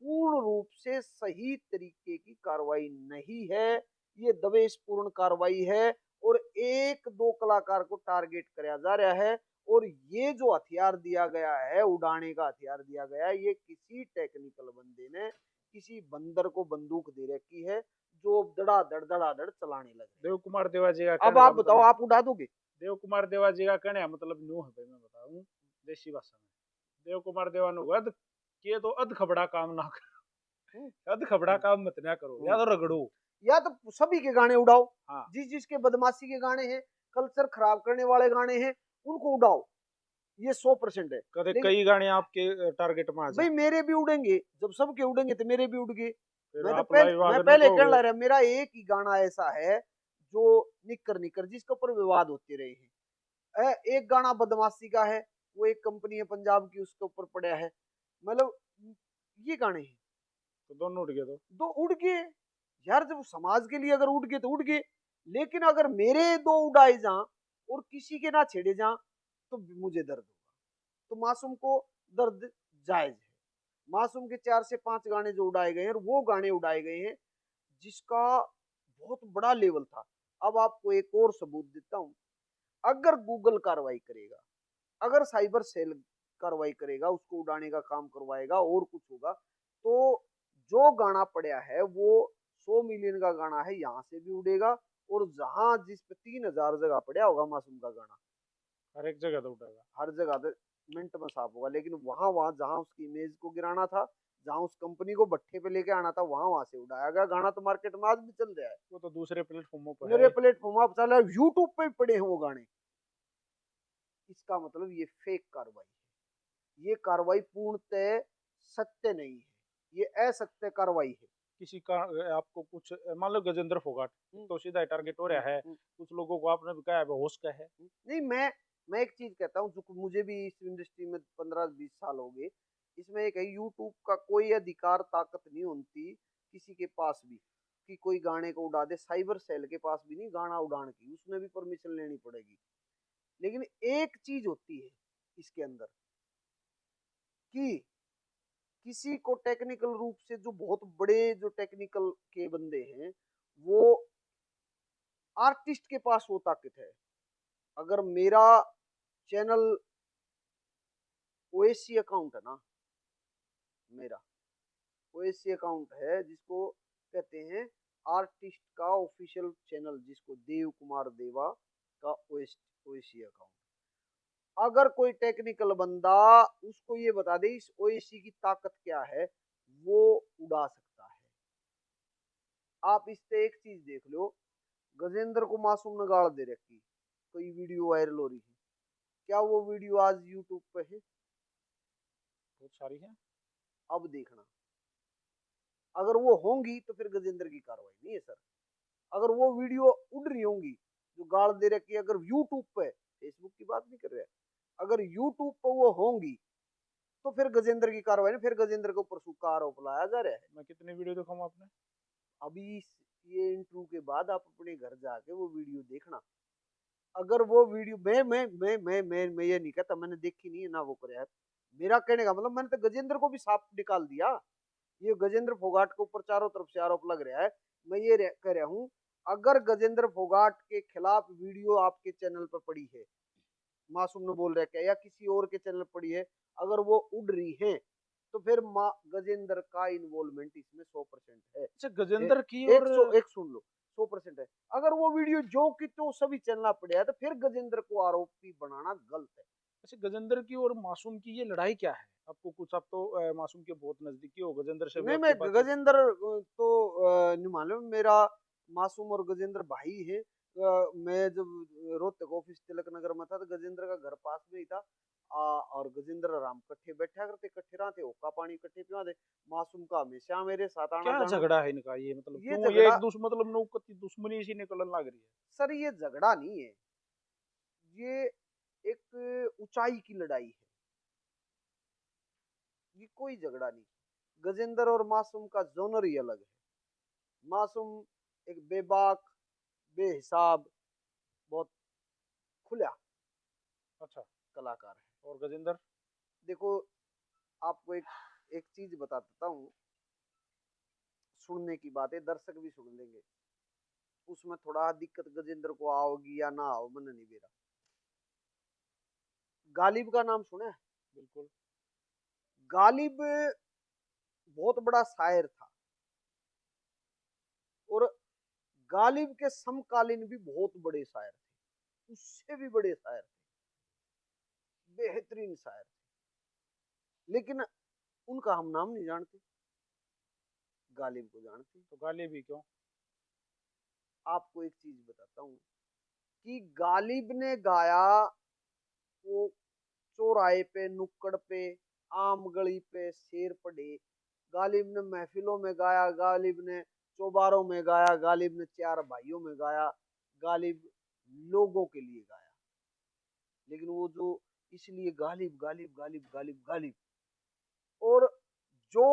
पूर्ण रूप से सही तरीके की कार्रवाई नहीं है, ये दवेशपूर्ण कार्रवाई है और एक दो कलाकार को टारगेट कराया जा रहा है। और ये जो हथियार दिया गया है, उड़ाने का हथियार दिया गया है, ये किसी टेक्निकल बंदे ने किसी बंदर को बंदूक दे रखी है जो धड़ाधड़ चलाने लगे। देव कुमार देवा जी का अब कहने का आप बताओ, मतलब। आप उड़ा दोगे? देव कुमार देवा जी का कहने का मतलब न्यू है भाई, मैं बताऊं देसी भाषा में। देव कुमार देवा नु अद के तो अध खबड़ा काम ना हम्म, करो, अध खबड़ा काम मत ना करो या हम्म। तो रगड़ो। या तो सभी के गाने उड़ाओ, हाँ जिस जिसके बदमाशी के गाने हैं, कल्चर खराब करने वाले गाने हैं, उनको उड़ाओ, ये 100% है। कदे लेकिन कई गाने आपके टारगेट में आ जाए भाई मेरे भी उड़ेंगे, जब सबके उड़ेंगे तो मेरे भी उड़ गए। फिर आप लाइव मैं आगे न पहले कह कहोगे। रहा, मेरा एक ही गाना ऐसा है जो निकर निकर जिसके ऊपर विवाद होते रहे हैं। एक गाना बदमाशी का है, वो एक कंपनी है पंजाब की उसके ऊपर पड़ा है, मतलब ये गाने हैं। तो दोनों उठ गए तो। दो उड़ गए यार, जब समाज के लिए अगर उड़ गए तो उड़ गए, लेकिन अगर मेरे दो उड़ाए जा और किसी के ना छेड़े जा तो मुझे दर्द होगा। तो मासूम को दर्द जायज है। मासूम के 4 से 5 गाने जो उड़ाए गए हैं, और वो गाने उड़ाए गए हैं जिसका बहुत बड़ा लेवल था। अब आपको एक और सबूत देता हूं, अगर गूगल कार्रवाई करेगा, अगर साइबर सेल कार्रवाई करेगा, उसको उड़ाने का काम करवाएगा और कुछ होगा। तो जो गाना पड़ा है वो 100 मिलियन का गाना है, यहाँ से भी उड़ेगा, और जहां जिस पे 3000 जगह पड़ा होगा मासूम का गाना, हर एक जगह तो उठेगा। हर जगह पे मिनट में साफ होगा। लेकिन वहां वहां जहां उसकी इमेज को गिराना था, जहां उस कंपनी को भट्टे पे लेके आना था, वहां वहां से उड़ाया गया। गाना तो मार्केट में आज भी चल रहा है, वो तो दूसरे प्लेटफॉर्मों पर मेरे है। प्लेटफॉर्म आप चल रहा है, यूट्यूब पे भी पड़े हैं वो गाने। इसका मतलब ये फेक कार्रवाई है, ये कार्रवाई पूर्णतः सत्य नहीं है, ये असत्य कार्रवाई है। किसी का आपको कुछ मान लो गजेंद्र फोगाट तो सीधा टारगेट हो रहा है, कुछ लोगों को आपने भी कहा है होश का है। नहीं, मैं एक चीज कहता हूँ, जो मुझे भी इस इंडस्ट्री में 15-20 साल हो गए, इसमें एक है, यूट्यूब का कोई अधिकार ताकत नहीं होती किसी के पास भी कि कोई गाने को उड़ा दे। साइबर सेल के पास भी नहीं गाना उड़ाने की, उसमें भी परमिशन लेनी पड़ेगी। लेकिन एक चीज होती है इसके अंदर कि किसी को टेक्निकल रूप से, जो बहुत बड़े जो टेक्निकल के बंदे हैं, वो आर्टिस्ट के पास वो ताकत है। अगर मेरा चैनल ओएससी अकाउंट है ना, मेरा ओएससी अकाउंट है, जिसको कहते हैं आर्टिस्ट का ऑफिशियल चैनल, जिसको देव कुमार देवा का ओएससी अकाउंट। अगर कोई टेक्निकल बंदा उसको ये बता दे इस ओएससी की ताकत क्या है, वो उड़ा सकता है। आप इससे एक चीज देख लो, गजेंद्र को मासूम ने गाड़ दे रखी, कोई वीडियो वायरल हो रही है, क्या वो वीडियो आज यूट्यूब पे है? बहुत सारी है। अब देखना, अगर वो होंगी तो फिर गजेंद्र की कार्रवाई नहीं है सर। अगर वो वीडियो उड़ रही होंगी जो गाड़ दे रखी है, अगर यूट्यूब पे, फेसबुक की बात नहीं कर रहे, अगर यूट्यूब पे वो होंगी तो फिर गजेंद्र की कार्रवाई नहीं, फिर गजेंद्र के ऊपर सूखा आरोप लाया जा रहा है। मैं कितने वीडियो दिखाऊं आपने? अभी ये इंटरव्यू के बाद आप अपने घर जाके वो वीडियो देखना। अगर वो वीडियो, मैं ये नहीं कहता, मैंने देखी नहीं है ना वो करे है। मेरा कहने का मतलब, मैंने तो गजेंद्र को भी साफ निकाल दिया। ये गजेंद्र फोगाट के ऊपर चारों तरफ से आरोप लग रहा है। मैं ये कह रहा हूँ, अगर गजेंद्र फोगाट के खिलाफ वीडियो आपके चैनल पर पड़ी है, मासूम ने बोल रहा है, या किसी और के चैनल पड़ी है, अगर वो उड़ रही है, तो फिर गजेंद्र का इन्वॉल्वमेंट इसमें 100% है। अच्छा, गजेंद्र की और एक सुन लो, 100% है। अगर वो वीडियो जो कि तो सभी चैनल पड़े है, तो फिर गजेंद्र को आरोपी बनाना गलत है। अच्छा, गजेंद्र की और मासूम की ये लड़ाई क्या है? आपको कुछ, आप तो मासूम के बहुत नजदीकी हो, गजेंद्र से भी नहीं, आपकी मैं बातचीत। गजेंद्र तो नहीं मालूम, मेरा मासूम और गजेंद्र भाई है। मैं जब रोहतक ऑफिस तिलक नगर में था, तो गजेंद्र का घर पास में ही था। और गजेंद्र राम कट्ठे बैठा करते, कट्ठे रहते, ओका पानी कट्ठे पिवा दे। मासूम का हमेशा मेरे साथ आना क्या जाना। झगड़ा है इनका, ये मतलब ये क्यों ये झगड़ा एक दूसरे, मतलब नौकती दुश्मनी सी निकलने लग रही है? सर, ये झगड़ा नहीं है, ये एक ऊंचाई की लड़ाई है, ये कोई झगड़ा नहीं। गजेंद्र और मासूम का जोनर ही अलग है। मासूम एक बेबाक, बेहिसाब, बहुत खुला अच्छा। कलाकार है। और गजेंद्र? देखो, आपको एक एक चीज बता देता हूँ, सुनने की बात है, दर्शक भी सुन लेंगे। उसमें थोड़ा दिक्कत गजेंद्र को आओगी या ना आओ, मन नहीं मेरा। गालिब का नाम सुना है? बिल्कुल। गालिब बहुत बड़ा शायर था, और गालिब के समकालीन भी बहुत बड़े शायर थे, उससे भी बड़े शायर थे, बेहतरीन शायर थे। लेकिन उनका हम नाम नहीं जानते, गालिब को जानते। तो गाली भी क्यों? आपको एक चीज बताता हूँ कि गालिब ने गाया, वो चौराहे पे, नुक्कड़ पे, आम गली पे शेर पढ़े, गालिब ने महफिलों में गाया, गालिब ने चौबारों में गाया, गालिब ने चार भाइयों में गाया, गालिब लोगों के लिए गाया। लेकिन वो जो, इसलिए गालिब गालिब गालिब गालिब गालिब, और जो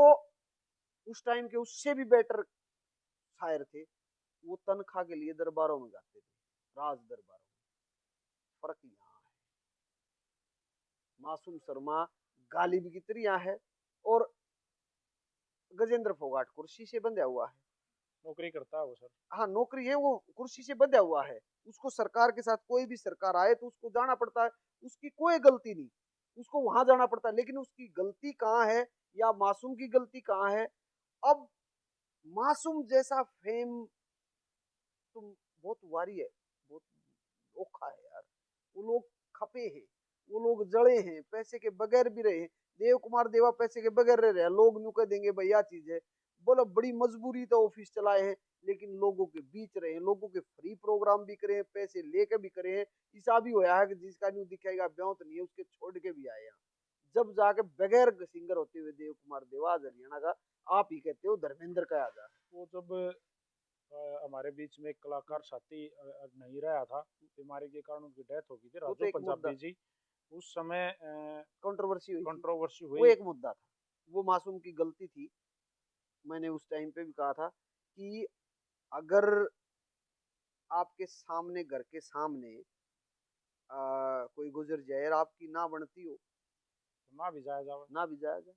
उस टाइम के उससे भी बेटर शायर थे, वो तनख्वाह के लिए दरबारों में गाते थे, राज दरबारों में। फर्क यहाँ है, मासूम शर्मा गालिब की तरह है, और गजेंद्र फोगाट कुर्सी से बंधा हुआ है। नौकरी करता है वो सर? हाँ, नौकरी है, वो कुर्सी से बंधा हुआ है। उसको सरकार के साथ, कोई भी सरकार आए तो उसको जाना पड़ता है, उसकी कोई गलती नहीं। उसको वहां जाना पड़ता है। लेकिन उसकी गलती कहाँ है या मासूम की गलती कहाँ है? अब मासूम जैसा फेम तुम बहुत वारी है, बहुत ओखा है यार। वो लोग खपे हैं, वो लोग जड़े हैं, पैसे के बगैर भी रहे हैं। देव कुमार देवा पैसे के बगैर रह रहे हैं, लोग न्यू कह देंगे भैया चीज है, बोलो बड़ी मजबूरी तो ऑफिस चलाए हैं, लेकिन लोगों के बीच रहे हैं, लोगों के फ्री प्रोग्राम भी करे हैं, पैसे लेके भी करे हैं। ऐसा भी होया है कि जिसका न्यू दिखेगा ब्याह तो नहीं है, उसके छोड़ के भी आए हैं। जब जाके बगैर सिंगर होते हुए देव कुमार देवा आज हरियाणा का आप ही कहते हो धर्मेंद्र का आजा। वो जब हमारे बीच में एक कलाकार साथी नहीं रहा था, बीमारी के कारण उनकी डेथ हो गई थी, वो तो राजू एक मुद्दा, पंजाबी जी। उस समय कंट्रोवर्सी हुई थी, कंट्रोवर्सी वो हुई। एक मुद्दा था, वो मासूम की गलती थी। मैंने उस टाइम पे भी कहा था कि अगर आपके सामने घर के सामने कोई गुजर जाए और आपकी ना बनती हो, ना भी जाया जावे। ना भी जाया जाए,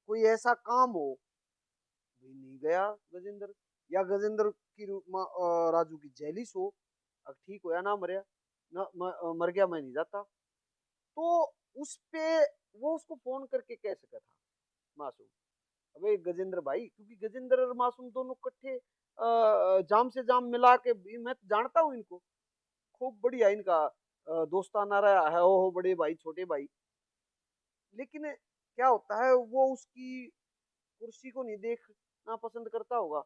कोई ऐसा काम हो भी नहीं गया गजेंद्र, या गजेंद्र की राजू की जैलिस हो, अब ठीक हो या ना मरया, ना मर गया मैं नहीं जाता, तो उस पे वो उसको फोन करके कह सका था मासूम, अबे गजेंद्र भाई, क्योंकि गजेंद्र और मासूम दोनों इकट्ठे जाम से जाम मिला के मैं तो जानता हूँ इनको, खूब बढ़िया इनका दोस्ताना रहा है, ओ बड़े भाई छोटे भाई। लेकिन क्या होता है, वो उसकी कुर्सी को नहीं देखना पसंद करता होगा,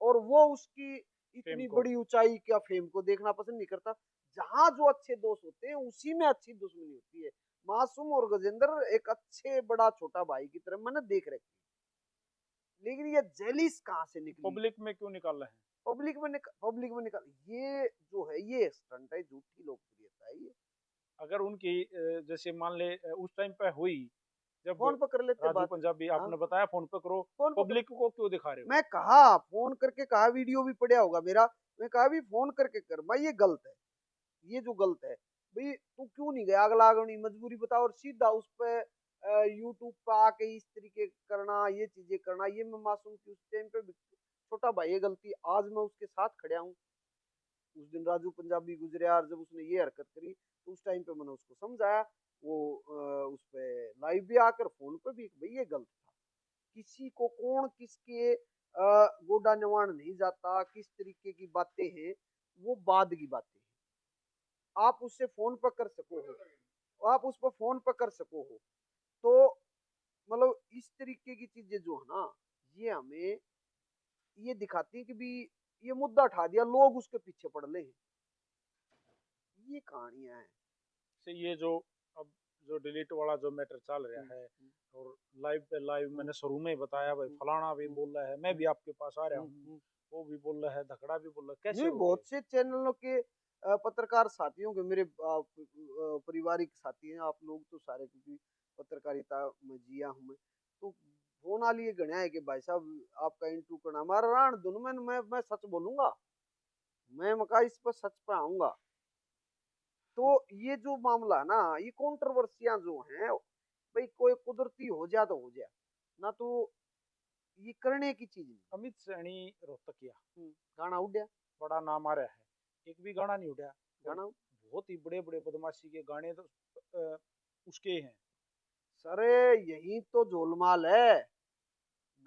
और वो उसकी फेम इतनी को। बड़ी ऊंचाई क्या फेम को देखना पसंद नहीं करता। जहां जो अच्छे दोस्त होते हैं उसी में अच्छी दुश्मनी होती है। मासूम और गजेंद्र एक अच्छे बड़ा छोटा भाई की तरह मैंने देख रखी, लेकिन ये जेलिस कहाँ से निकली? पब्लिक में क्यों निकाल रहे हैं? पब्लिक में निकाल, ये जो है ये स्टंट है, झूठी लोकप्रियता है ये। अगर उनकी जैसे मान ले उस टाइम पे हुई, जब फोन पर कर लेते राजू बात। पंजाबी हाँ, आपने बताया फोन पे करो, फोन पर पब्लिक को क्यों दिखा रहे हो? मैं कहा फोन करके कहा, वीडियो भी पड़ा होगा मेरा, मैं कहा भी फोन करके कर भाई, ये गलत है, ये जो गलत है भाई, तू क्यों नहीं गया, अगला अगली मजबूरी बताओ, और सीधा उस पे यूट्यूब पे आके इस तरीके करना, ये चीजें करना, ये मैं मासूम की उस टाइम पे छोटा भाई, ये गलती आज मैं उसके साथ खड़ा हूँ। उस दिन राजू पंजाबी गुजरिया और जब उसने ये हरकत करी तो उस टाइम पे मैंने उसको समझाया, वो उस पे लाइव भी आकर फोन पे भी, भाई ये गलत था, किसी को कौन किसके गोडा निवाण नहीं जाता, किस तरीके की बातें हैं वो बाद की बातें हैं। आप उससे फोन पर कर सको हो, आप उस पर फोन पर कर सको हो, तो मतलब इस तरीके की चीजें जो है ना, ये हमें ये दिखाती है कि भी ये मुद्दा उठा दिया, लोग उसके पीछे पड़ ले हैं। ये कहानियां हैं। से ये जो अब जो डिलीट वाला जो मैटर चल रहा है, और लाइव पे लाइव मैंने शुरू में ही बताया, भाई फलाना भी बोल रहा है, मैं भी आपके पास आ रहा हूँ, वो भी बोल रहा है, धकड़ा भी बोल रहा है, कैसे नहीं, रोके? बहुत से चैनलों के पत्रकार साथियों के, मेरे पारिवारिक साथी हैं आप लोग तो सारे, क्योंकि पत्रकारिता में जिया हूं मैं, तो फोन आ लिए गणा है कि भाई साहब आपका इंटरव्यू करना, हमारा राण दोनों में मैं सच बोलूंगा, मैं मका इस पर सच पे आऊंगा। तो ये जो मामला है ना, ये कंट्रोवर्सियां जो हैं भाई, कोई कुदरती हो जाए तो हो जाए ना, तो ये करने की चीज नहीं। अमित सैनी रोहतकिया गाना उड्या, बड़ा नाम आ रहा है, एक भी गाना नहीं उठा, और गाना, बहुत ही बड़े बड़े बदमाशी के गाने तो उसके हैं। सरे यही तो झोलमाल है,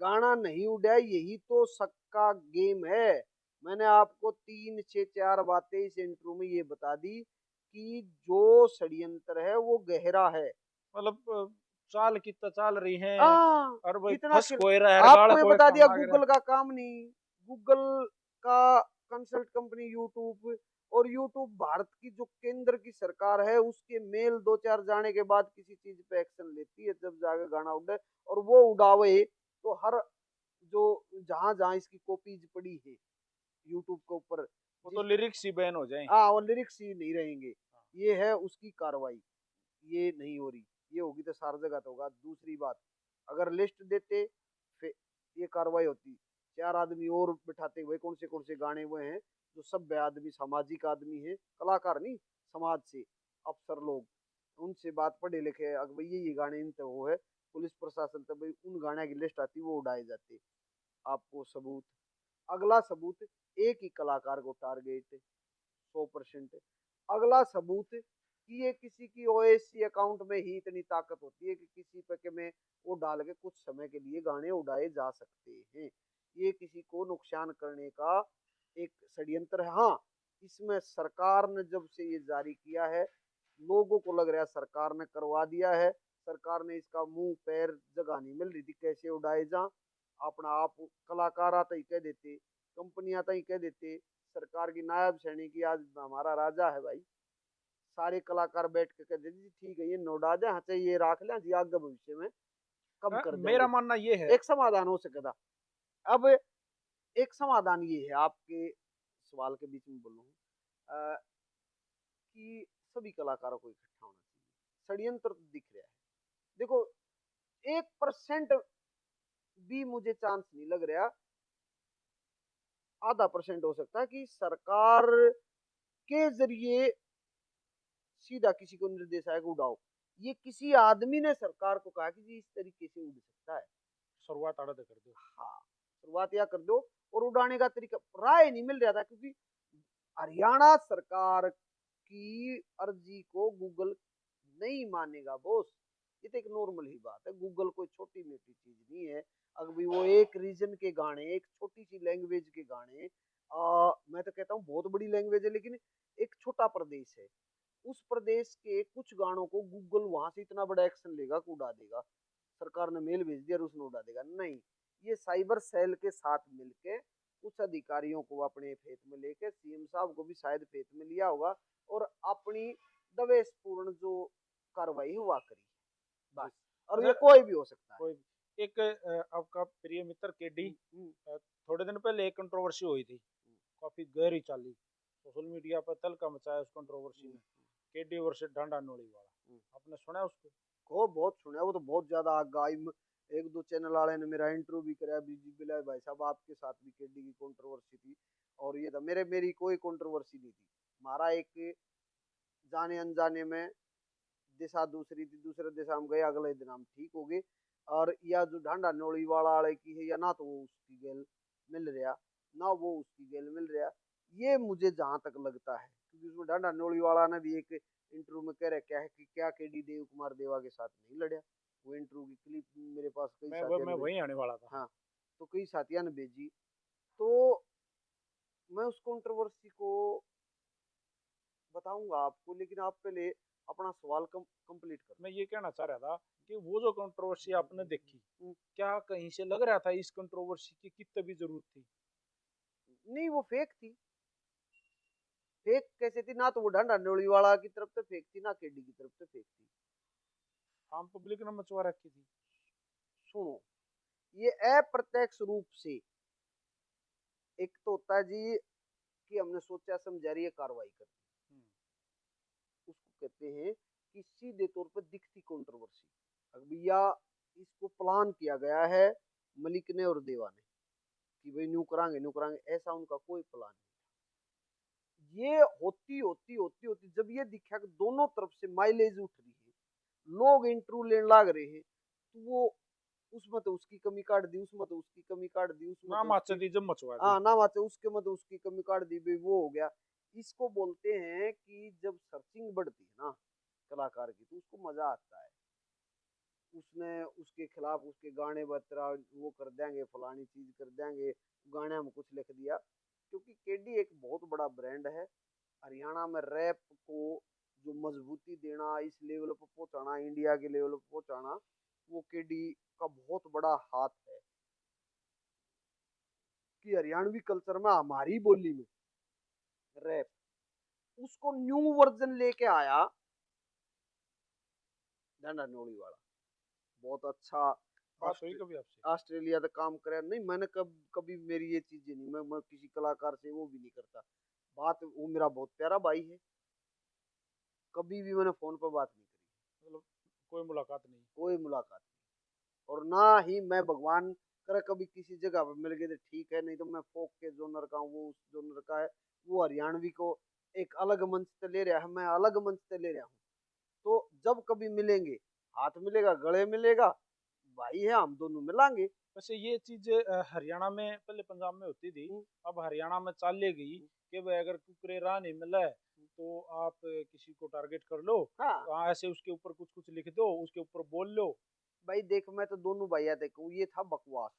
गाना नहीं उड़ा, यही तो सक्का गेम है। मैंने आपको 3 से 4 बातें इस इंटरव्यू में ये बता दी कि जो षड्यंत्र है वो गहरा है। मतलब चाल कितना चाल रही है, आ, और भाई कितना फंस खेल, कोई रहा है, गाल आपको ये कोई बता खान दिया लग रहा है। गूगल का काम नहीं, गूगल का कंसल्ट कंपनी यूट्यूब, और यूट्यूब भारत की जो केंद्र की सरकार है उसके मेल 2 4 जाने के बाद किसी चीज पे एक्शन लेती है, जब जाके गाना उड़े, और वो उड़ावे तो हर जो जहां जहां इसकी कॉपीज पड़ी है यूट्यूब के ऊपर, वो तो जिस, लिरिक्स ही बैन हो जाए। हाँ वो लिरिक्स ही नहीं रहेंगे, ये है उसकी कार्रवाई, ये नहीं हो रही, ये होगी तो सारी जगह तो होगा। दूसरी बात, अगर लिस्ट देते फिर ये कार्रवाई होती, 4 आदमी और बिठाते, भाई कौन से गाने वो हैं जो सभ्य आदमी सामाजिक आदमी है, कलाकार नहीं, समाज से अफसर लोग, उनसे बात, पढ़े लिखे, अगर भाई ये गाने इन तो वो है, पुलिस प्रशासन तब भाई उन गाने की लिस्ट आती वो उड़ाए जाते। आपको सबूत, अगला सबूत, एक ही कलाकार को टारगेट 100%, अगला सबूत कि ये किसी की ओएससी अकाउंट में ही इतनी ताकत होती है कि किसी पे के में वो डाल के कुछ समय के लिए गाने उड़ाए जा सकते हैं। ये किसी को नुकसान करने का एक षड्यंत्र है। हाँ, इसमें सरकार ने जब से ये जारी किया है, लोगों को लग रहा है सरकार ने करवा दिया है। सरकार ने इसका मुंह पैर जगह नहीं मिल रही थी कैसे उड़ाए जा। अपना आप कलाकार आता ही कह देते, कंपनी आता ही कह देते, सरकार की नायब सैनी की आज हमारा राजा है भाई। सारे कलाकार बैठ के कह देते जी ठीक है ये नोड़ा दे, हाँ चाहिए ये राख लें जी, आगे भविष्य में कम कर मेरा देंगे। मानना ये है, एक समाधान हो सकेगा। अब एक समाधान ये है, आपके सवाल के बीच में बोल रहा हूँ कि सभी कलाकारों को इकट्ठा होना चाहिए। षड्यंत्र तो दिख रहा है, देखो 1% भी मुझे चांस नहीं लग रहा, ½ % हो सकता है कि सरकार के जरिए सीधा किसी को निर्देश आएगा उड़ाओ। ये किसी आदमी ने सरकार को कहा कि जी इस तरीके से उड़ सकता है, शुरुआत आड़ा कर दो। हाँ शुरुआत या कर दो। और उड़ाने का तरीका राय नहीं मिल रहा था, क्योंकि हरियाणा सरकार की अर्जी को गूगल नहीं मानेगा बॉस। ये तो एक नॉर्मल ही बात है, गूगल कोई छोटी मोटी चीज नहीं है। अगर वो एक रीजन के गाने, एक छोटी सी लैंग्वेज के गाने, मैं तो कहता हूँ बहुत बड़ी लैंग्वेज है लेकिन एक छोटा प्रदेश है, उस प्रदेश के कुछ गानों को गूगल वहां से इतना बड़ा एक्शन लेगा कि उड़ा देगा। सरकार ने मेल भेज दिया और उसने उड़ा देगा नहीं। ये साइबर सेल के साथ मिलके कुछ अधिकारियों को अपने फेत में लेके, सीएम साहब को भी शायद फेत में लिया होगा और अपनी दवेशपूर्ण जो कार्रवाई हुआ करी बस। और ये कोई भी हो सकता है। कोई एक आपका प्रिय मित्र केडी, थोड़े दिन पहले एक कंट्रोवर्सी हुई थी, काफी गहरी चाली सोशल मीडिया पर तलका मचाया उस कंट्रोवर्सी में, केडी वर्सेस ढांडा नोली वाला। आपने सुना उसको? को बहुत सुना, वो तो बहुत ज्यादा आग आई। एक दो चैनल वाले ने मेरा इंटरव्यू भी कराया, बीजी बिलाय भाई साहब आपके साथ भी केडी की कंट्रोवर्सी थी। और ये था मेरी कोई कंट्रोवर्सी नहीं थी। हमारा एक जाने अनजाने में दिशा दूसरी थी, दूसरे दिशा हम गए, अगले दिन हम ठीक हो गए। और या जो ढांडा नोली वाला वाले की है, या ना तो वो उसकी गेल मिल रहा, ना वो उसकी गेल मिल रहा, ये मुझे जहां तक लगता है। क्योंकि उसमें ढांडा नोली वाला ने भी एक इंटरव्यू में कह रखा है कि क्या केडी देव कुमार देवा के साथ नहीं लड़ा। वो इंटरव्यू की क्लिप मेरे पास कई साथियों मैं ने वहीं आने वाला था। हाँ, तो कई साथियों ने भेजी। तो मैं उस कंट्रोवर्सी को बताऊंगा आपको, लेकिन आप पहले अपना सवाल कंप्लीट करो। मैं ये कहना चाह रहा था कि वो जो कंट्रोवर्सी आपने देखी, क्या कहीं से लग रहा था इस कंट्रोवर्सी की कितनी भी जरूरत थी? नहीं, वो फेक थी। फेक कैसे थी? ना तो वो ढंडा नोली वाला की तरफ से फेक थी, ना केडी की तरफ से फेक थी। आम पब्लिक ने मचवा रखी थी। सुनो, ये अप्रत्यक्ष रूप से एक तो होता है जी कि हमने सोचा समझा रही है कार्रवाई कर दी, उसको कहते हैं कि सीधे तौर पर दिखती कंट्रोवर्सी। अब भैया इसको प्लान किया गया है मलिक ने और देवा ने कि भाई न्यू करांगे, ऐसा उनका कोई प्लान नहीं। ये होती होती होती होती जब ये दिखा कि दोनों तरफ से माइलेज उठ रही है, लोग इंटरव्यू लेने लाग रहे हैं, तो वो उसमें तो उसकी कमी काट दी, उसमें तो उसकी कमी काट दी, उसमें ना तो माचा उसकी दी जब मचवा दी। हाँ ना बात है, उसके में तो उसकी कमी काट दी भाई, वो हो गया। इसको बोलते हैं कि जब सर्चिंग बढ़ती है ना कलाकार की, तो उसको मजा आता है। उसने उसके खिलाफ उसके गाने बतरा वो कर देंगे, फलानी चीज कर देंगे, गाने में कुछ लिख दिया। क्योंकि केडी एक बहुत बड़ा ब्रांड है हरियाणा में। रैप को जो मजबूती देना, इस लेवल पर पहुंचाना, इंडिया के लेवल पर पहुंचाना, वो केडी का बहुत बड़ा हाथ है। कि हरियाणवी कल्चर में हमारी बोली में रैप, उसको न्यू वर्जन लेके आया ढंडा नोली वाला। बहुत अच्छा। बात हुई कभी आपसे? ऑस्ट्रेलिया का काम करे नहीं, मैंने कभी मेरी ये चीजें नहीं, मैं किसी कलाकार से वो भी नहीं करता बात। वो मेरा बहुत प्यारा भाई है, कभी भी मैंने फोन पर बात नहीं करी, मतलब कोई मुलाकात नहीं? कोई मुलाकात नहीं। और ना ही मैं भगवान करे कभी किसी जगह पर मिल गए तो ठीक है, नहीं तो मैं फोक के जोनर का हूँ, वो उस जोनर का है। वो हरियाणवी को एक अलग मंच पे ले रहा है, मैं अलग मंच पे ले रहा हूँ। तो जब कभी मिलेंगे, हाथ मिलेगा, गले मिलेगा, भाई है, हम दोनों मिलांगे। वैसे ये चीज हरियाणा में पहले पंजाब में होती थी, अब हरियाणा में चाल ले गई कि भाई अगर कुकरे राह नहीं मिला है तो आप किसी को टारगेट कर लो, हाँ तो ऐसे उसके ऊपर कुछ कुछ लिख दो, उसके ऊपर बोल लो। भाई देख, मैं तो दोनों भैया देखूं, ये था बकवास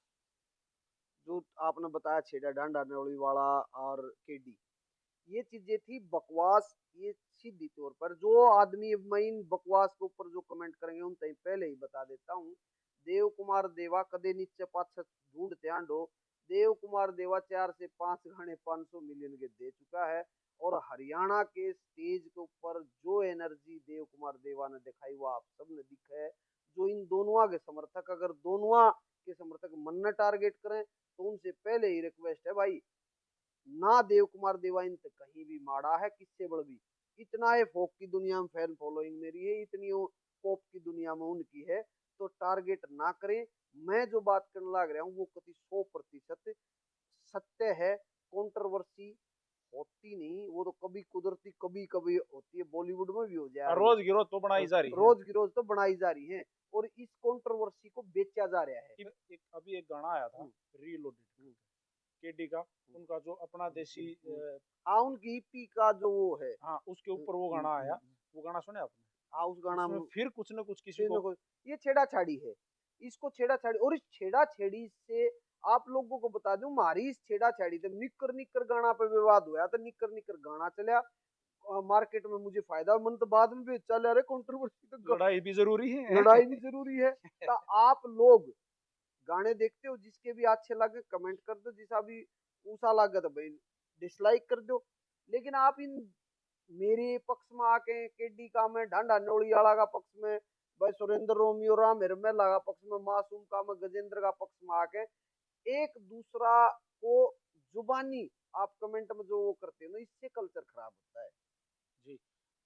जो आपने बताया, छेड़ा डांडा नौली वाला और केडी, ये चीजें थी बकवास। ये सीधी तौर पर जो आदमी, मैं इन बकवास के ऊपर जो कमेंट करेंगे उन तक पहले ही बता देता हूँ। देव कुमार देवा कदे नीचे पाछ ढूंढते आंडो। देव कुमार देवा 4 से 5 गाने 500 मिलियन के दे चुका है, और हरियाणा के स्टेज के ऊपर जो एनर्जी देव कुमार देवा ने दिखाई वो आप सबने दिखा है। जो इन दोनों के समर्थक, अगर दोनों के समर्थक मन न टारगेट करें तो उनसे पहले ही रिक्वेस्ट है भाई, ना देव कुमार देवा इन तक कहीं भी माड़ा है किससे बड़ भी। इतना है फोक की दुनिया में फैन फॉलोइंग मेरी है, इतनी पॉप की दुनिया में उनकी है, तो टारगेट ना करें। मैं जो बात करने लग रहा हूँ वो कति 100% सत्य है। कंट्रोवर्सी होती नहीं, वो तो कभी कुदरती कभी कभी होती है, बॉलीवुड में भी हो जा रही रोज है, गिरोह तो बनाई जा रही है। रोज की रोज तो बनाई जा रही है, और इस कंट्रोवर्सी को बेचा जा रहा है। अभी एक गाना आया था हम्म, रीलोडेड केडी का, उनका जो अपना देसी हाँ उनकी ईपी का जो वो है। हाँ, उसके ऊपर वो गाना आया। वो गाना सुने आपने? हाँ उस गाना उसमें में फिर कुछ न कुछ किसी फिर को न कोई, ये छेड़ाछाड़ी है, इसको छेड़ाछाड़ी, और इस छेड़ाछाड़ी से आप लोगों को बता दूं, हमारी इस छेड़ाछाड़ी से निक्कर निक्कर गाना पे विवाद हुआ था, निक्कर निक्कर गाना चला मार्केट में, मुझे फायदा मन, तो बाद में भी चल रहे कंट्रोवर्सी, तो लड़ाई भी जरूरी है। लड़ाई भी जरूरी है। तो आप लोग गाने देखते हो, जिसके भी अच्छे लगे कमेंट कर दो, जिसा भी ऊसा लगे तो भाई डिसलाइक कर दो। लेकिन आप इन मेरे पक्ष में आके केडी का में ढांडा नोड़ियाला का पक्ष में, भाई सुरेंद्र रोमियो राम हिरमेला का पक्ष में, मासूम का में गजेंद्र का पक्ष में आके एक दूसरा को जुबानी आप कमेंट में जो वो करते हो ना, इससे कल्चर खराब होता है। जी।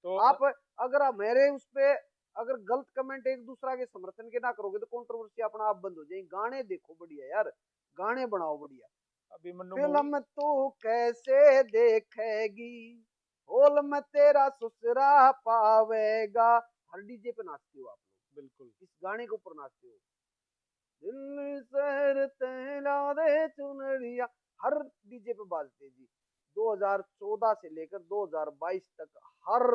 तो आप अगर मेरे उस पे अगर गलत कमेंट एक दूसरा के समर्थन के ना करोगे तो कंट्रोवर्सी अपना आप बंद हो जाएगी। गाने देखो बढ़िया यार, गाने बनाओ बढ़िया। अभिमन्यु मूवी फिल्म तू कैसे देखेगी, होल में तेरा ससुरा पावेगा, हर डीजे पे नाचते हो आप लोग, बिल्कुल इस गाने के ऊपर नाचते हो। दिल शहर तेरा दे चुनरिया, हर डीजे पे बाजते हैं जी। 2014 से लेकर 2022 तक हर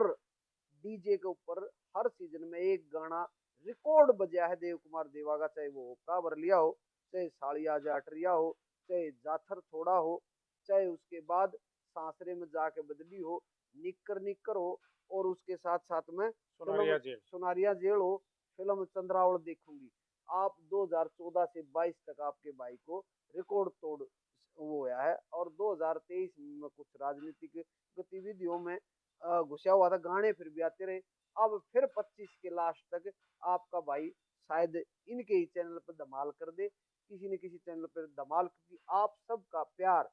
डीजे के ऊपर हर सीजन में एक गाना रिकॉर्ड बजा है देव कुमार देवा का, चाहे वो काबर लिया हो, चाहे साड़िया जाटरिया हो, चाहे जाथर थोड़ा हो, चाहे उसके बाद सांसरे में जाके बदली हो, निक्कर निक्कर हो, और उसके साथ साथ में film Sunaria jail. Sunaria jail हो, फिल्म चंद्रावल देखूंगी। आप 2014 से 22 तक आपके भाई को रिकॉर्ड तोड़ वो होया है, और 2023 में कुछ राजनीतिक गतिविधियों में घुसा हुआ था, गाने फिर भी आते रहे। अब फिर 25 के लास्ट तक आपका भाई शायद इनके ही चैनल पर धमाल कर दे, किसी न किसी चैनल पर धमाल, क्योंकि आप सबका प्यार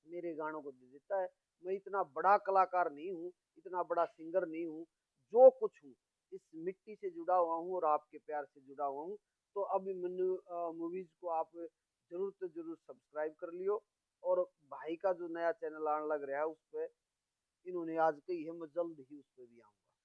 मेरे गानों को दे देता है। मैं इतना बड़ा कलाकार नहीं हूँ, इतना बड़ा सिंगर नहीं हूँ, जो कुछ हूँ इस मिट्टी से जुड़ा हुआ हूँ और आपके प्यार से जुड़ा हुआ हूँ। तो अभी मैंने मूवीज को आप जरूर से जरूर सब्सक्राइब कर लियो, और भाई का जो नया चैनल आने लग रहा है उस पर इन्होंने आज कही है, मैं जल्द ही उस पर भी आऊंगा।